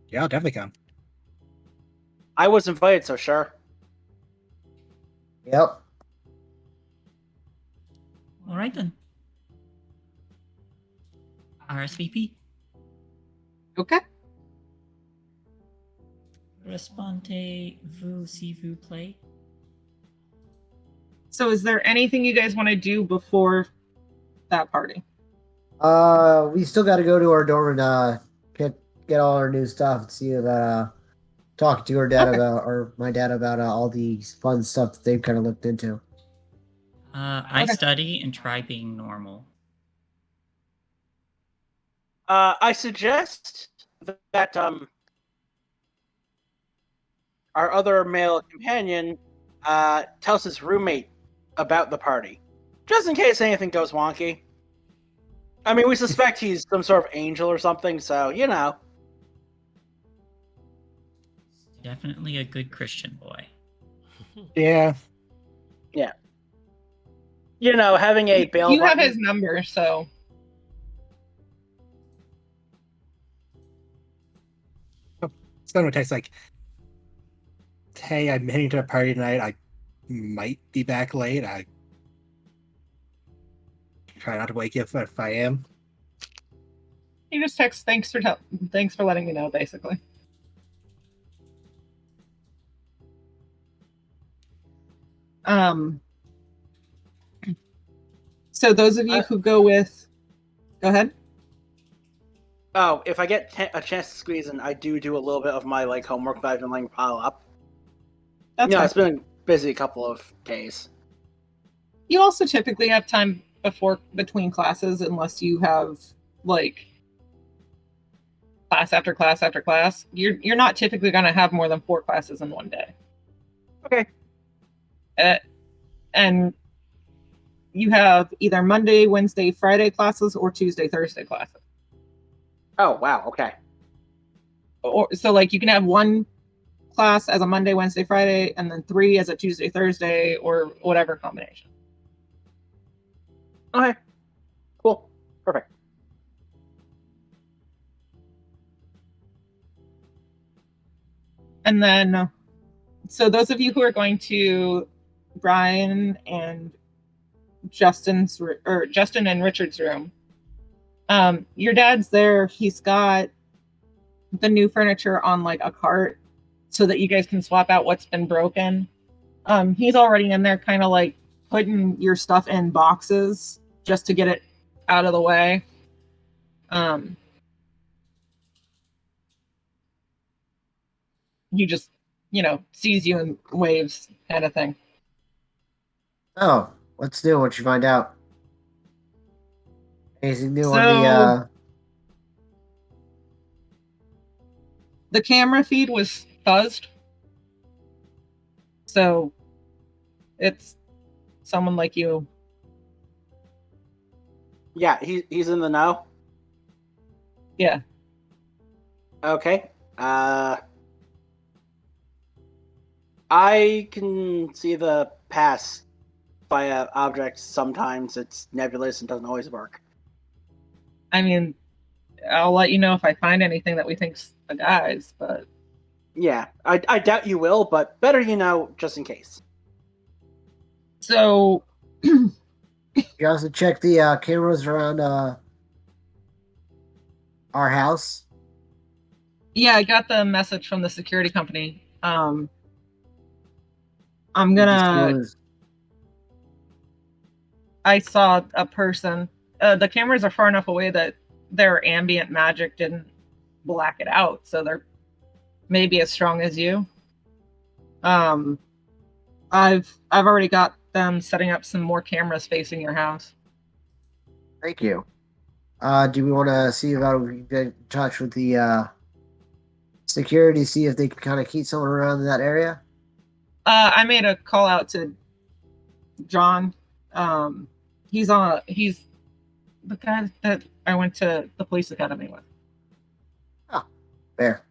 Yeah, I'll definitely come. I was invited, so sure. Yep. All right then. RSVP. Okay. Respondez-vous si vous plaît? So, is there anything you guys want to do before that party? We still got to go to our dorm and get all our new stuff and see about talk to our dad Okay. about, or my dad about all the fun stuff that they've kind of looked into. I Okay. study and try being normal. I suggest that our other male companion tells his roommate about the party, just in case anything goes wonky. I mean, we suspect he's some sort of angel or something, so you know. Definitely a good Christian boy. Yeah. You know, having a bail You have button. his number, so Send him a text like, hey, I'm heading to a party tonight. I might be back late. I try not to wake you if I am. he just texts thanks for letting me know, basically. So those of you who go ahead. Oh, if I get a chance to squeeze in, I do a little bit of my like homework that I've been letting pile up. That's fine. It's been a busy couple of days. You also typically have time between classes, unless you have like class after class after class. You're not typically going to have more than 4 classes in one day. Okay. And you have either Monday, Wednesday, Friday classes or Tuesday, Thursday classes. Oh wow. Okay. Or so like you can have 1 class as a Monday, Wednesday, Friday, and then 3 as a Tuesday, Thursday, or whatever combination. Okay. Cool. Perfect. And then, so those of you who are going to Brian and Justin and Richard's room, your dad's there. He's got the new furniture on like a cart so that you guys can swap out what's been broken. He's already in there kind of like putting your stuff in boxes just to get it out of the way. He just, sees you and waves kind of thing. Oh, what's new? What you find out? Anything new on the camera feed was fuzzed. So it's someone like you. Yeah, he's in the know. Yeah. Okay. I can see the past via objects. Sometimes it's nebulous and doesn't always work. I mean, I'll let you know if I find anything that we think's the guy's, but yeah, I doubt you will, but better just in case. So you also check the cameras around our house? Yeah, I got the message from the security company. I'm gonna. I saw a person. The cameras are far enough away that their ambient magic didn't black it out, so they're maybe as strong as you. I've already got them setting up some more cameras facing your house. Thank you. Do we want to see about if we can get in touch with the security, see if they can kind of keep someone around in that area? I made a call out to John. He's the guy that I went to the police academy with. Oh, fair.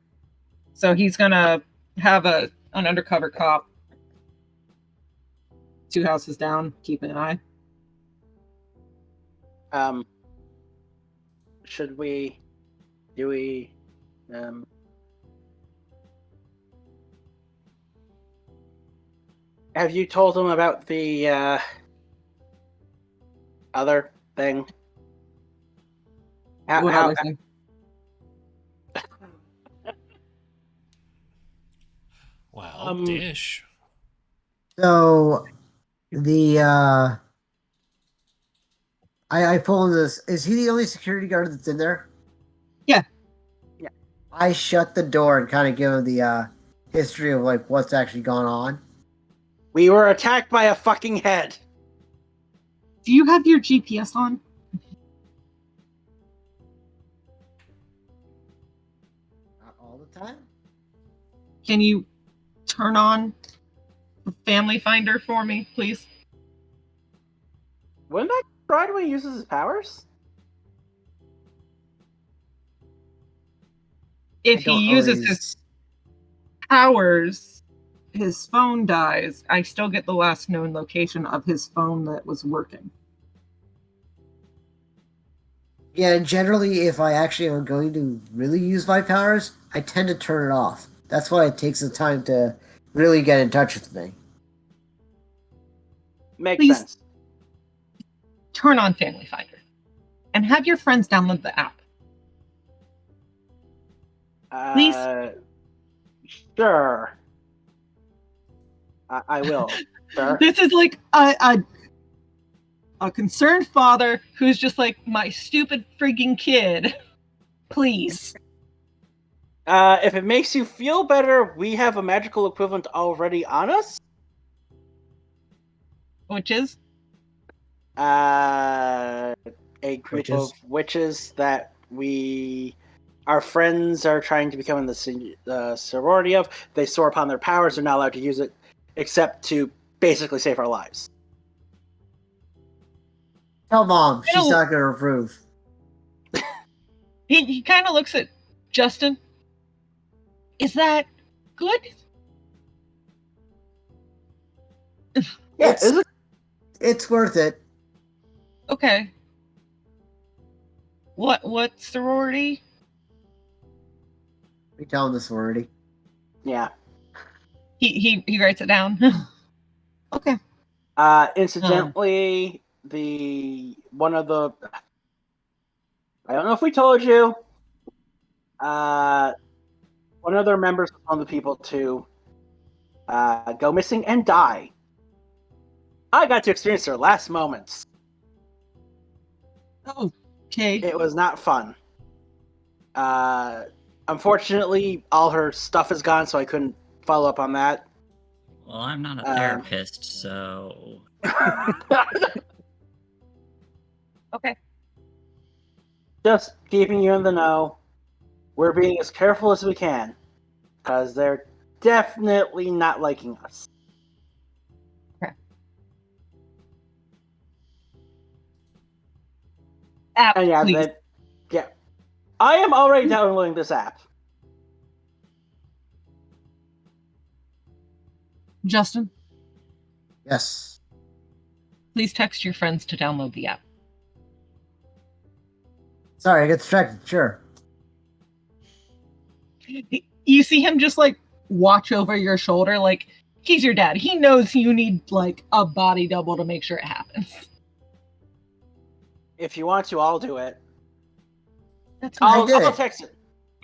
So he's gonna have an undercover cop 2 houses down, keeping an eye. Should we? Do we? Have you told him about the other thing? What other thing? Wow, Dish. So the I pulled this. Is he the only security guard that's in there? Yeah. Yeah. I shut the door and kind of give him the history of like what's actually gone on. We were attacked by a fucking head. Do you have your GPS on? Not all the time. Can you turn on the Family Finder for me, please? Wouldn't I try when he uses his powers? If he uses his powers, his phone dies. I still get the last known location of his phone that was working. Yeah, and generally, if I actually am going to really use my powers, I tend to turn it off. That's why it takes the time to really get in touch with me. Makes sense. Turn on Family Finder and have your friends download the app. Please? Sure. I will, sir. This is like a concerned father who's just like, my stupid freaking kid. Please. If it makes you feel better, we have a magical equivalent already on us. Which is? A group Witches. of witches that our friends are trying to become in the sorority of. They soar upon their powers. They're not allowed to use it except to basically save our lives. Tell Mom. I She's don't- not going to approve. He kind of looks at Justin. Is that good? Yeah, It's- is it? It's worth it. Okay. What sorority? We tell him the sorority. Yeah. He writes it down. Okay. Incidentally, one of the I don't know if we told you. One of their members was one of the people to go missing and die. I got to experience their last moments. Okay. It was not fun. Unfortunately, all her stuff is gone, so I couldn't follow up on that. Well, I'm not a therapist, so Okay. Just keeping you in the know. We're being as careful as we can, because they're definitely not liking us. App, And yeah, please. yeah. I am already downloading this app. Justin, Yes. please text your friends to download the app. Sorry, I get distracted. Sure. You see him just like watch over your shoulder, like he's your dad. He knows you need like a body double to make sure it happens. If you want to, I'll do it. That's fine. did I'll it. text it.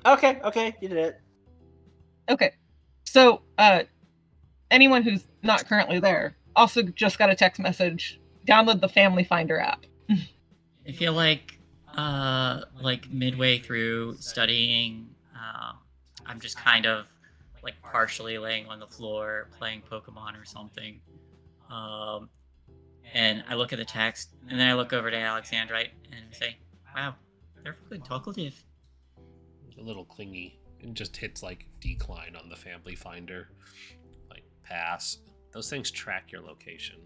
Okay, you did it. Okay. So, anyone who's not currently there also just got a text message. Download the Family Finder app. I feel like midway through studying, I'm just kind of like partially laying on the floor playing Pokemon or something. And I look at the text, and then I look over to Alexandrite and say, "Wow, they're really talkative." A little clingy. It just hits like decline on the family finder. Like pass. Those things track your location.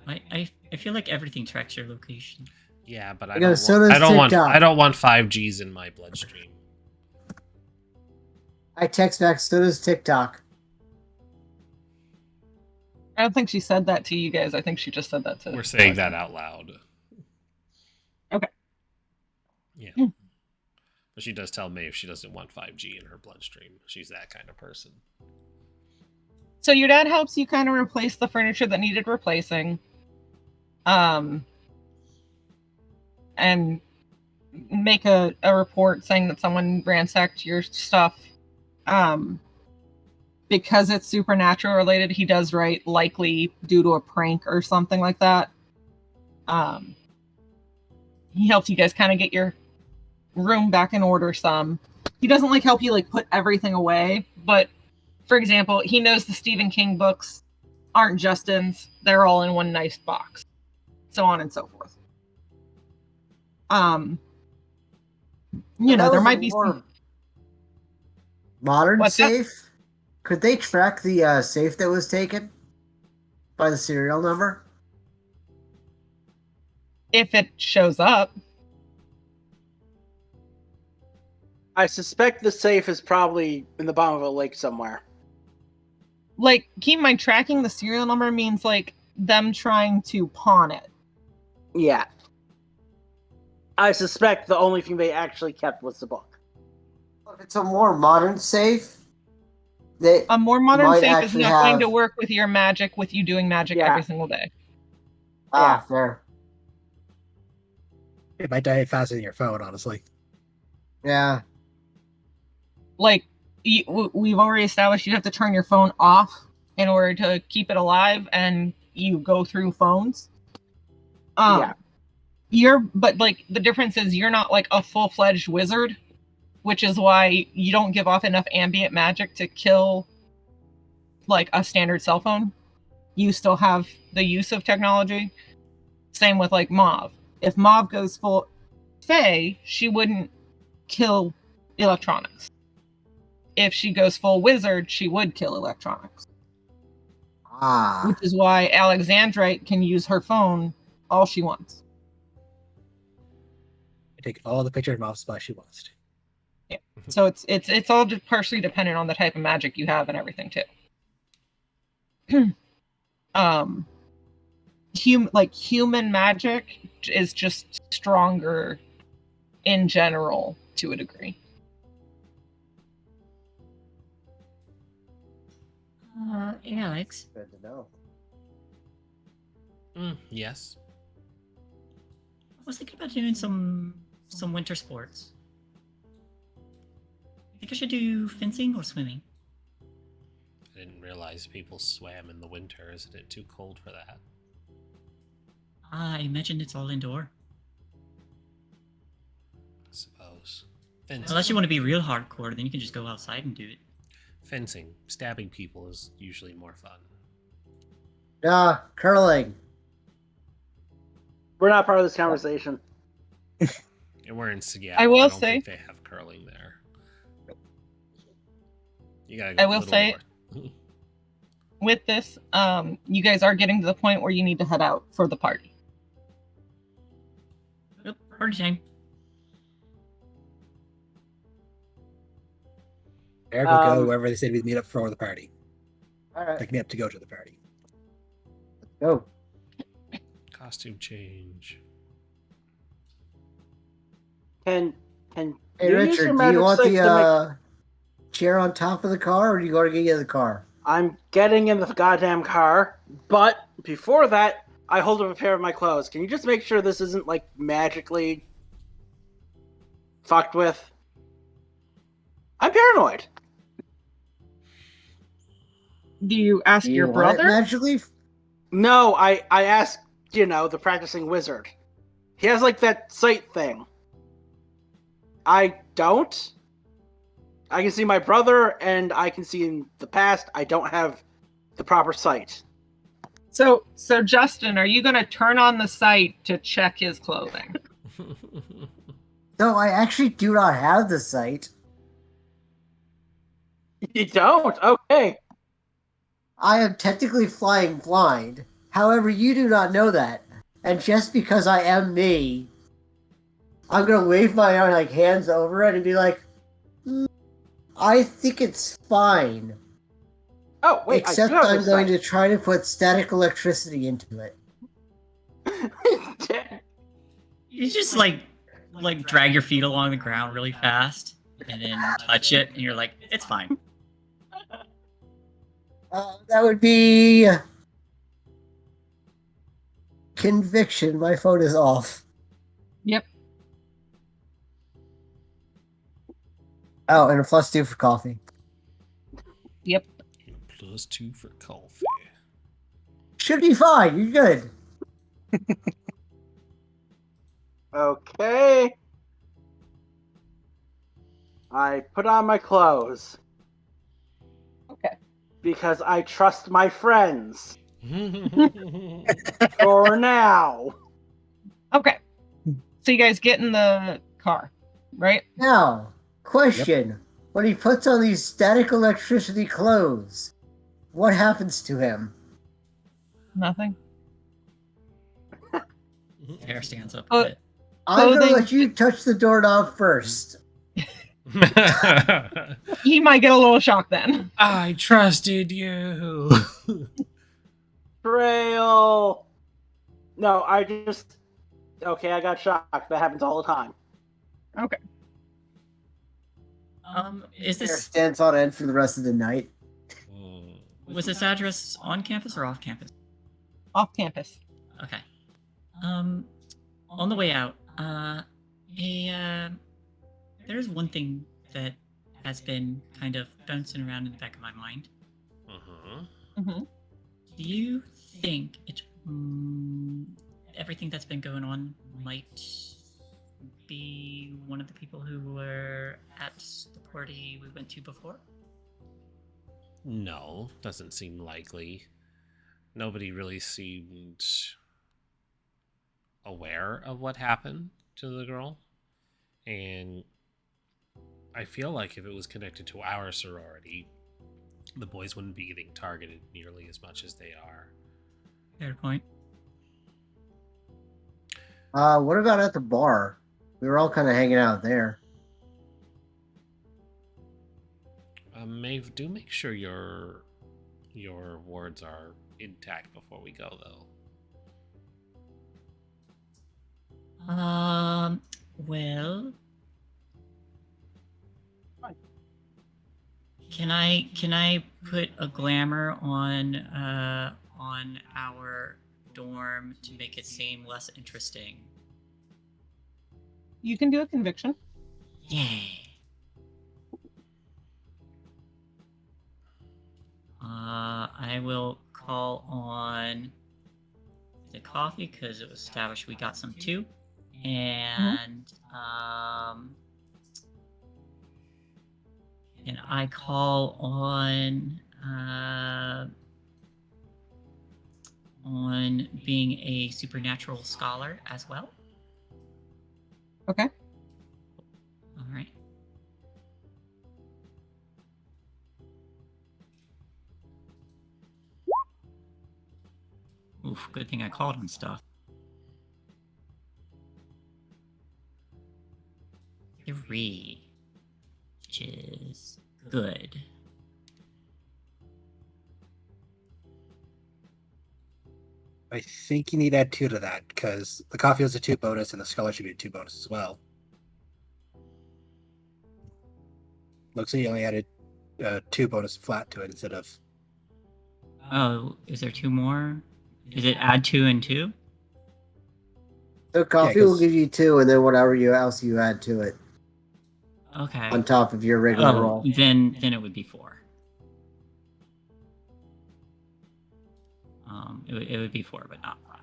I feel like everything tracks your location. Yeah, but Yeah, so does I don't want TikTok. I don't want 5Gs in my bloodstream. I text back, so does TikTok. I don't think she said that to you guys. I think she just said that to. We're saying that out loud. Okay. Yeah. Hmm. But she does tell Maeve she doesn't want 5G in her bloodstream. She's that kind of person. So your dad helps you kind of replace the furniture that needed replacing. And make a report saying that someone ransacked your stuff. Because it's supernatural related, he does write likely due to a prank or something like that. He helps you guys kind of get your room back in order some. He doesn't like help you like put everything away, but for example, he knows the Stephen King books aren't Justin's. They're all in one nice box. So on and so forth. There might be some modern What's that? safe. Could they track the safe that was taken by the serial number? if it shows up. I suspect the safe is probably in the bottom of a lake somewhere. Like, keep in mind, tracking the serial number means like them trying to pawn it. Yeah. I suspect the only thing they actually kept was the book. If it's a more modern safe, they A more modern might safe is actually not going to have- work with your magic, with you doing magic Yeah. every single day. fair. It might die faster than your phone, honestly. Yeah. Like, we've already established you have to turn your phone off in order to keep it alive, and you go through phones. Yeah. But like the difference is you're not like a full-fledged wizard, which is why you don't give off enough ambient magic to kill like a standard cell phone. You still have the use of technology. Same with like Mauve. If Mauve goes full Fae, she wouldn't kill electronics. If she goes full wizard, she would kill electronics. Ah. Which is why Alexandrite can use her phone all she wants. Take all the picture of mouse spot she wants to. Yeah. So it's all just partially dependent on the type of magic you have and everything too. Human magic is just stronger in general to a degree. Alex, Good to know. Yes. I was thinking about doing some winter sports. I think I should do fencing or swimming. I didn't realize people swam in the winter. Isn't it too cold for that? I imagine it's all indoor. I suppose. Fencing. Unless you want to be real hardcore, then you can just go outside and do it. Fencing. Stabbing people is usually more fun. Curling. We're not part of this conversation. And we're in Seattle. I will don't say- think they have curling there. You gotta go I a will little say- north. With this, you guys are getting to the point where you need to head out for the party. Yep, party time. Eric will go Um, wherever they say we meet up for the party. All right, Pick me up to go to the party. go. Costume change. Can Hey, you use Richard, your do magic you want sight to the chair on top of the car, or do you go to get in the car? I'm getting in the goddamn car, but before that, I hold up a pair of my clothes. Can you just make sure this isn't like magically fucked with? I'm paranoid. Do you ask Do you your want it brother? magically? No, I asked, the practicing wizard. He has like that sight thing. I don't. I can see my brother, and I can see in the past. I don't have the proper sight. So Justin, are you going to turn on the sight to check his clothing? No, I actually do not have the sight. You don't? Okay. I am technically flying blind. However, you do not know that. And just because I am me, I'm gonna wave my hands over it and be like, I think it's fine. Oh, wait, Except I do have I'm the going sight. to try to put static electricity into it. You just like drag your feet along the ground really fast and then touch it, and you're like, it's fine. That would be conviction. My phone is off. Yep. Oh, and a +2 for coffee. Yep. +2 for coffee. Should be fine. You're good. Okay. I put on my clothes. Okay. Because I trust my friends. For now. Okay. So you guys get in the car, right? Now, question. When he puts on these static electricity clothes, what happens to him? Nothing. Hair stands up Oh. a bit. I'm going to Clothing- let you touch the doorknob first. He might get a little shocked then. I trusted you. Trail. No, I just. Okay, I got shocked. That happens all the time. Okay. Is Hair this stands on end for the rest of the night. was this address on campus or off campus? Off campus. Okay. On the way out, there's one thing that has been kind of bouncing around in the back of my mind. Mm-hmm. Do you think everything that's been going on might be one of the people who were at the party we went to before? No, doesn't seem likely. Nobody really seemed aware of what happened to the girl. And I feel like if it was connected to our sorority, the boys wouldn't be getting targeted nearly as much as they are. Fair point. What about at the bar? We were all kind of hanging out there. Maeve, do make sure your wards are intact before we go, though. Well, can I put a glamour on our dorm to make it seem less interesting? You can do a conviction. Yay. I will call on the coffee because it was established we got some too, and and I call on being a supernatural scholar as well. Okay. All right. Oof, good thing I called on stuff. 3, which is good. I think you need to add 2 to that, because the coffee was a 2 bonus, and the scholarship should be a 2 bonus as well. Looks like you only added 2 bonus flat to it instead of... Oh, is there 2 more? Is it add 2 and 2? The coffee will give you 2, and then whatever else you add to it Okay. on top of your regular roll. Then it would be 4. It would be 4, but not 5.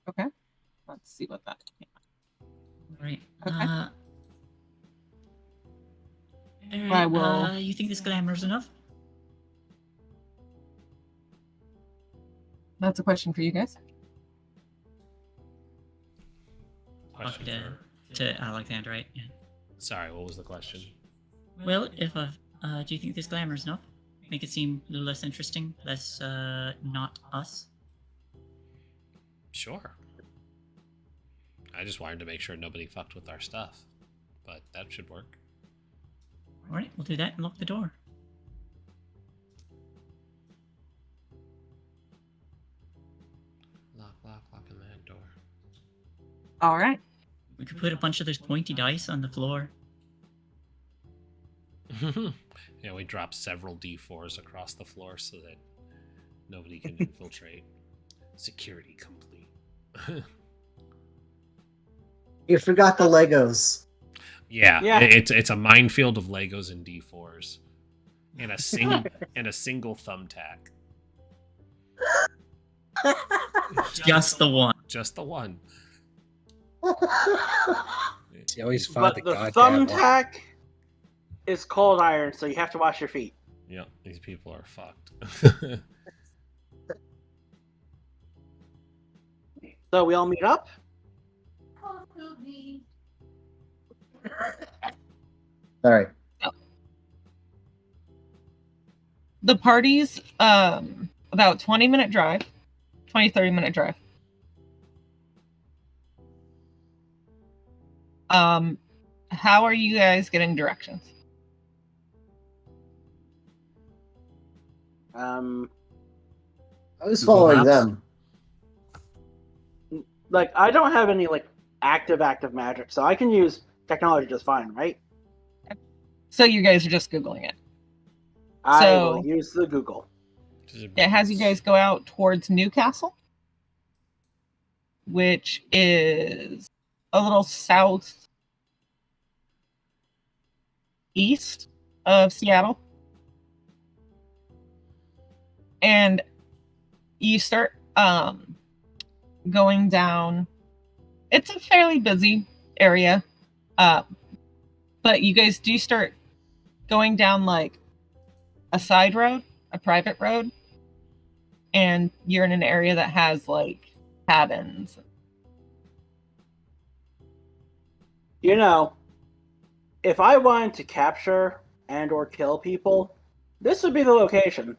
Okay. Let's see what that is. Right. Okay. I will. You think this glamour's enough? That's a question for you guys. Question To Alexander, right? Yeah. Sorry, what was the question? Well, if do you think this glamour's enough? Make it seem a little less interesting, less not us. Sure. I just wanted to make sure nobody fucked with our stuff, but that should work. All right, we'll do that and lock the door. Locking that door. All right. We could put a bunch of those pointy dice on the floor. Yeah, we drop several D4s across the floor so that nobody can infiltrate. Security complete. You forgot the Legos. Yeah. Yeah. It's a minefield of Legos and D4s, and a single thumbtack. Just the one. Just the one. You always find But the the goddamn thumbtack is cold iron, so you have to wash your feet. Yep, these people are fucked. So we all meet up. Sorry. The party's about 20-minute drive. 30-minute drive. How are you guys getting directions? I was following them. Like, I don't have any like active magic, so I can use technology just fine, right? So you guys are just Googling it. I will use the Google. It has you guys go out towards Newcastle. which is a little southeast of Seattle. And you start going down. It's a fairly busy area, but you guys do start going down like a side road, a private road, and you're in an area that has like cabins. You know, if I wanted to capture and or kill people, this would be the location.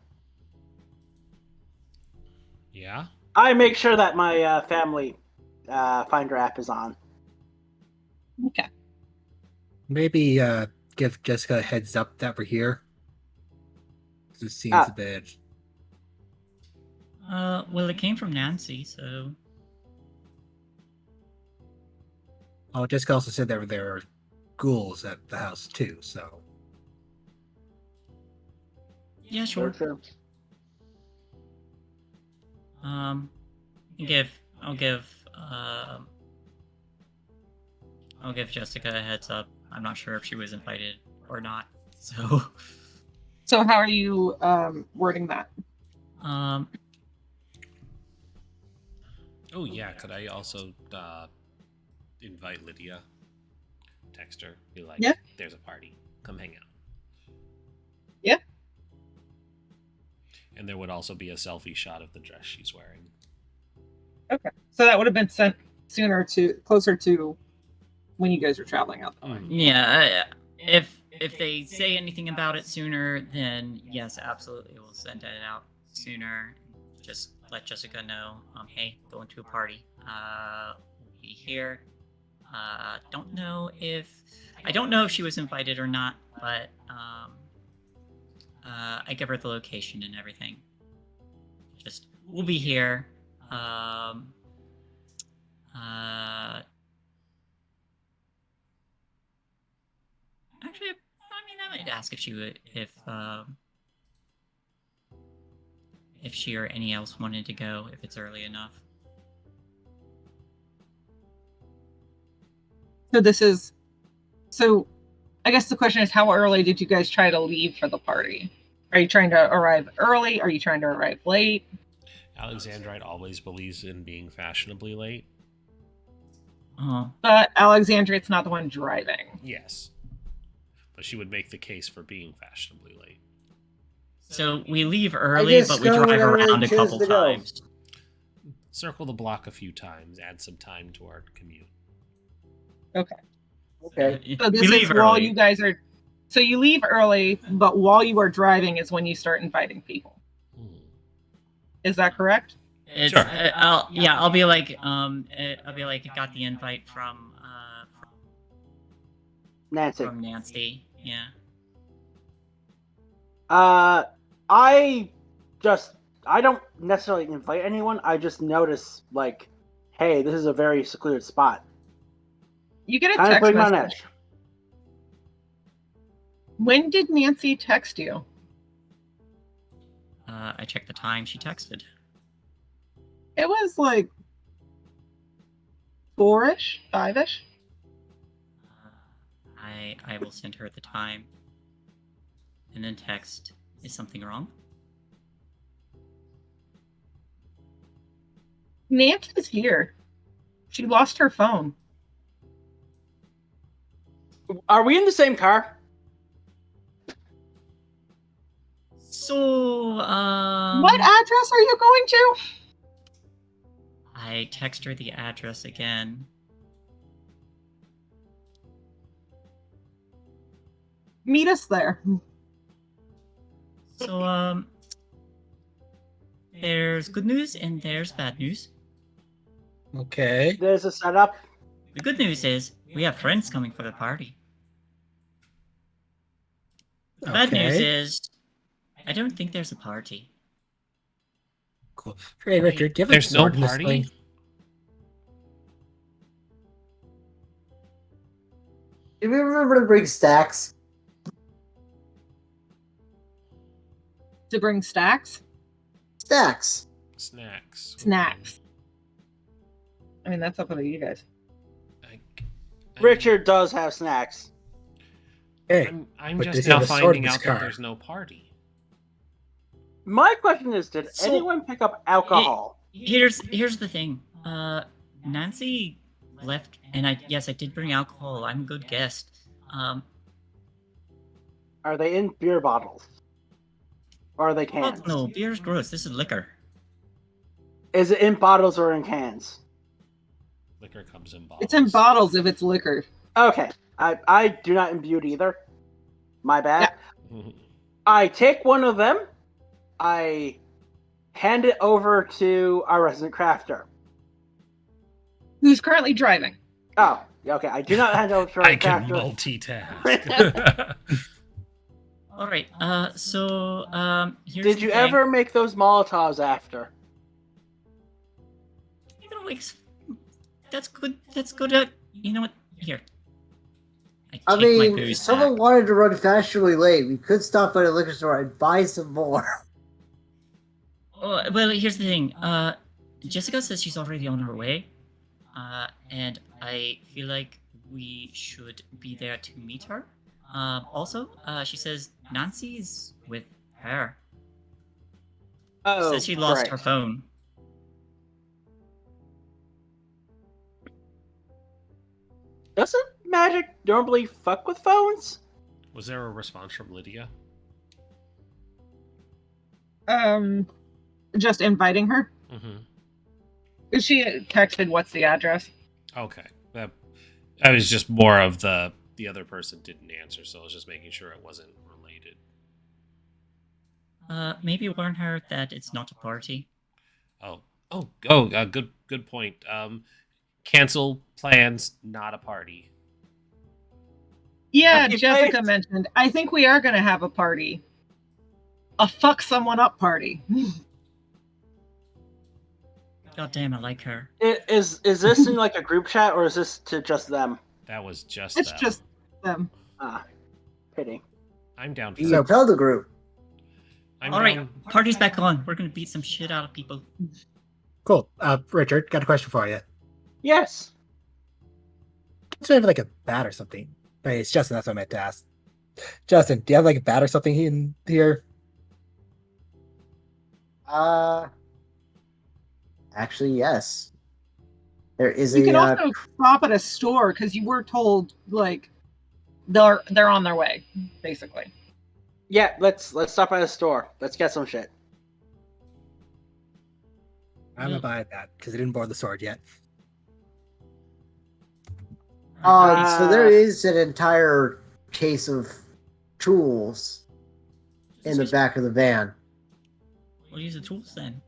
Yeah? I make sure that my family Finder app is on. Okay. Maybe give Jessica a heads up that we're here. This seems a bit. Well, it came from Nancy, so Oh, Jessica also said there are ghouls at the house too. So yeah, sure. I'll give Jessica a heads up. I'm not sure if she was invited or not. So So how are you wording that? Oh, yeah. Could I also invite Lydia? Text her. Be like, Yeah. There's a party. Come hang out. Yeah. And there would also be a selfie shot of the dress she's wearing. Okay. So that would have been sent closer to when you guys were traveling out the way. yeah, if they say anything about it sooner, then yes, absolutely, we'll send it out sooner. Just let Jessica know. Hey, going to a party. We'll be here. I don't know if she was invited or not, but I give her the location and everything. Just we'll be here. Actually, I mean, I might ask if she would, if she or any else wanted to go, if it's early enough. So I guess the question is, how early did you guys try to leave for the party? Are you trying to arrive early? Are you trying to arrive late? Alexandrite always believes in being fashionably late. But Alexandrite's not the one driving. Yes. But she would make the case for being fashionably late. So we leave early, but we drive around a couple times. Circle the block a few times, add some time to our commute. Okay. So this is while you guys are. So you leave early, but while you are driving is when you start inviting people. Is that correct? Sure. I'll be like, I got the invite from Nancy. From Nancy, yeah. I don't necessarily invite anyone. I just notice, like, hey, this is a very secluded spot. You get a text putting message. on edge. When did Nancy text you? I checked the time she texted. It was like 4-ish, 5-ish. I will send her the time. And then text, is something wrong? Nancy's here. She lost her phone. Are we in the same car? So, what address are you going to? I text her the address again. Meet us there. So, there's good news and there's bad news. Okay. There's a setup. The good news is we have friends coming for the party. The bad news is I don't think there's a party. Cool. Hey, Richard, do you have There's a sword no in this party? thing? Do we remember to bring stacks? To bring stacks? Stacks. Snacks. Snacks. I mean, that's up to you guys. Richard does have snacks. Hey, I'm but just does he now have a sword finding in his out that car? there's no party. My question is, did So- anyone pick up alcohol? Here's the thing. Nancy left, and I did bring alcohol. I'm a good guest. Are they in beer bottles? Or are they cans? Fuck no, beer's gross. This is liquor. Is it in bottles or in cans? Liquor comes in bottles. It's in bottles if it's liquor. Okay. I do not imbue either. My bad. Yeah. I take one of them. I hand it over to our resident crafter. Who's currently driving? Oh, okay. I do not hand it over to our I can crafter. multitask. All right. Here's Did the you thing. ever make those Molotovs after? You know, like, that's good. You know what? Here. I take my mean, booze someone back. wanted to run fashionably late. We could stop by the liquor store and buy some more. Oh, well, here's the thing. Jessica says she's already on her way. And I feel like we should be there to meet her. Also, she says Nancy's with her. Oh, Says she lost great. her phone. Doesn't magic normally fuck with phones? Was there a response from Lydia? Just inviting her. Mm-hmm. She texted, "What's the address?" Okay. I was just more of the other person didn't answer, so I was just making sure it wasn't related. Maybe warn her that it's not a party. Good point. Cancel plans, not a party. Yeah, Happy Jessica face. mentioned. I think we are going to have a party. A fuck someone up party. God damn, I like her. Is this in like a group chat or is this to just them? That was just It's them. just them. Ah, pity. I'm down for You that. can tell the group. I'm All right, down. party's back on. We're gonna beat some shit out of people. Cool. Richard, got a question for you. Yes. Do you have like a bat or something? Hey, it's Justin. That's what I meant to ask. Justin, do you have like a bat or something in here? Actually, yes. There is You a. can also stop at a store because you were told like they're on their way, basically. Yeah, let's stop by the store. Let's get some shit. I'm gonna buy that because I didn't board the sword yet. So there is an entire case of tools in the back of the van. We'll use the tools then.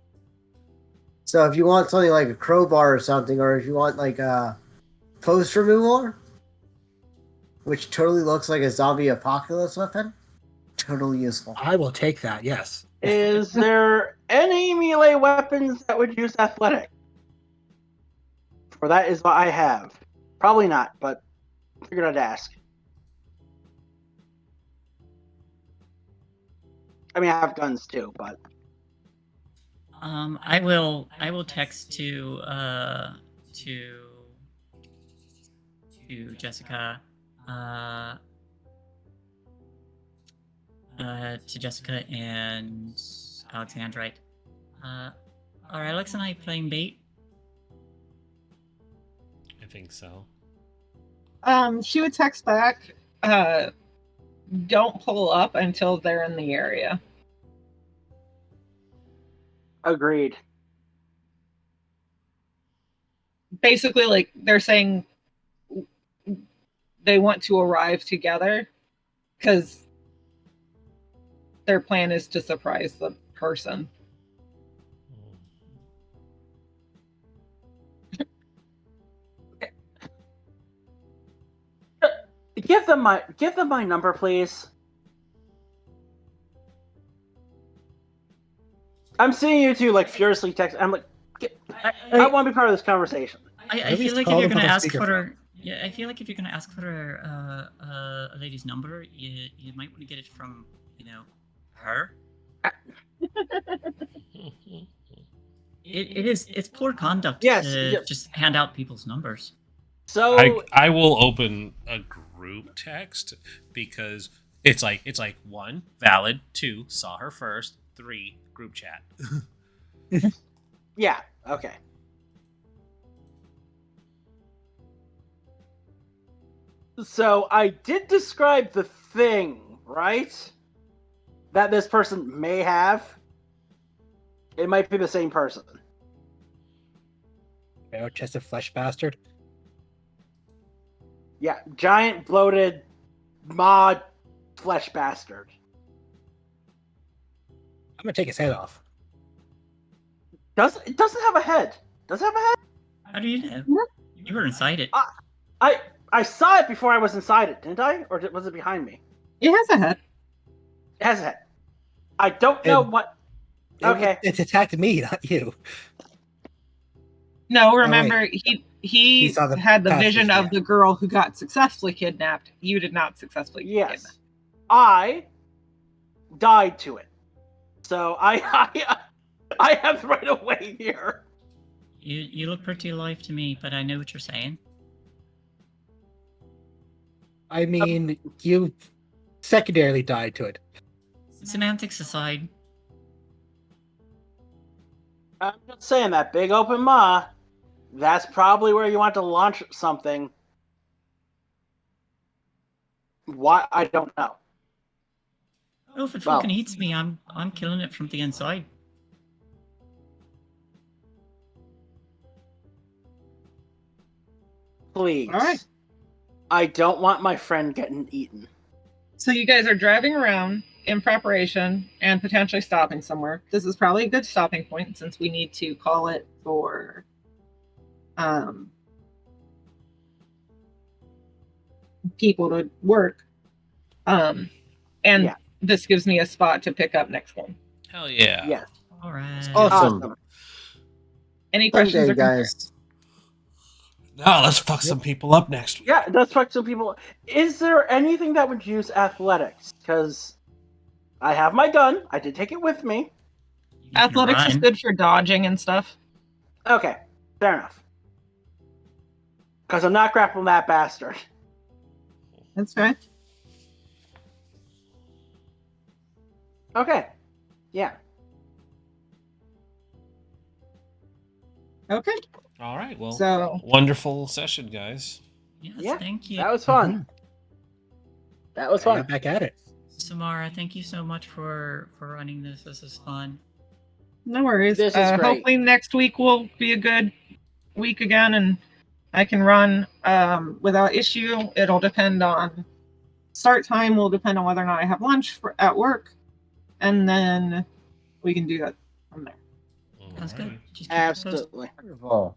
So if you want something like a crowbar or something, or if you want like a post removal, which totally looks like a zombie apocalypse weapon, totally useful. I will take that. Yes. Is there any melee weapons that would use athletic? For that is what I have. Probably not, but figured I'd ask. I mean, I have guns too, but I will text to Jessica. To Jessica and Alexandrite. Are Alex and I playing bait? I think so. She would text back, don't pull up until they're in the area. agreed. Basically, like, they're saying they want to arrive together because their plan is to surprise the person. Give them my number, please. I'm seeing you two like furiously text. I'm like, I want to be part of this conversation. I At feel least like if call you're them gonna on ask for speakerphone. her, yeah, I feel like if you're gonna ask for her, a lady's number, you might want to get it from, her. It's poor conduct Yes, to yeah. just hand out people's numbers. So I will open a group text because it's like 1 valid, 2 saw her first, 3 group chat. yeah, okay. So I did describe the thing, right? That this person may have. It might be the same person. Bare-chested flesh bastard. Yeah, giant bloated mod flesh bastard. I'm gonna take his head off. It doesn't have a head. Does it have a head? How do you know? You were inside it. I saw it before I was inside it, didn't I? Or was it behind me? It has a head. It has a head. I don't know what. Okay. It's attacked me, not you. No, remember he saw the had the past vision history, of the girl who got successfully kidnapped. You did not successfully get Yes. kidnapped. I died to it. So I have right away here. You look pretty alive to me, but I know what you're saying. I mean, you secondarily died to it. Semantics aside, I'm just saying that big open maw. That's probably where you want to launch something. Why I don't know. oh, if it Well- fucking eats me, I'm killing it from the inside. Please. All right. I don't want my friend getting eaten. So you guys are driving around in preparation and potentially stopping somewhere. This is probably a good stopping point since we need to call it for people to work. And Yeah. this gives me a spot to pick up next one. Hell yeah. Yes. All right. Awesome. Any questions Someday, or concerns? guys. Now let's fuck some people up next week. Yeah, that's fuck some people. Is there anything that would use athletics? Because I have my gun. I did take it with me. You can Athletics is run. good for dodging and stuff. Okay, fair enough. Because I'm not grappling that bastard. That's right. Okay. Yeah. Okay. All right. Well, So wonderful session, guys. Yes, Yeah, thank you. That was fun. That was I fun. got back at it. Samara, thank you so much for running this. This is fun. no worries. This is great. Hopefully next week will be a good week again and I can run without issue. It'll depend on start time will depend on whether or not I have lunch at work. And then we can do that from there. That's good. Alright. Just keep it posted. Absolutely. Wonderful.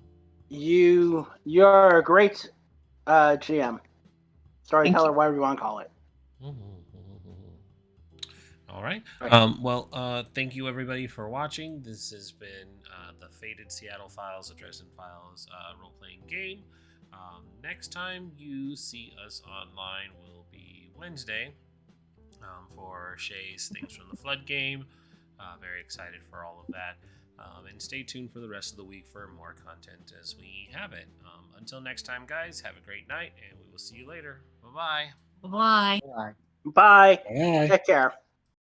You're a great GM. Storyteller, Thank you. whatever you want to call it. All right. Right. Well, thank you everybody for watching. This has been the Fated Seattle Files, the Dresden Files role-playing game. Next time you see us online will be Wednesday for Shay's Things from the Flood game. Very excited for all of that. And stay tuned for the rest of the week for more content as we have it. Until next time, guys, have a great night, and we will see you later. Bye-bye. Bye-bye. Bye. Bye. Bye. Take care.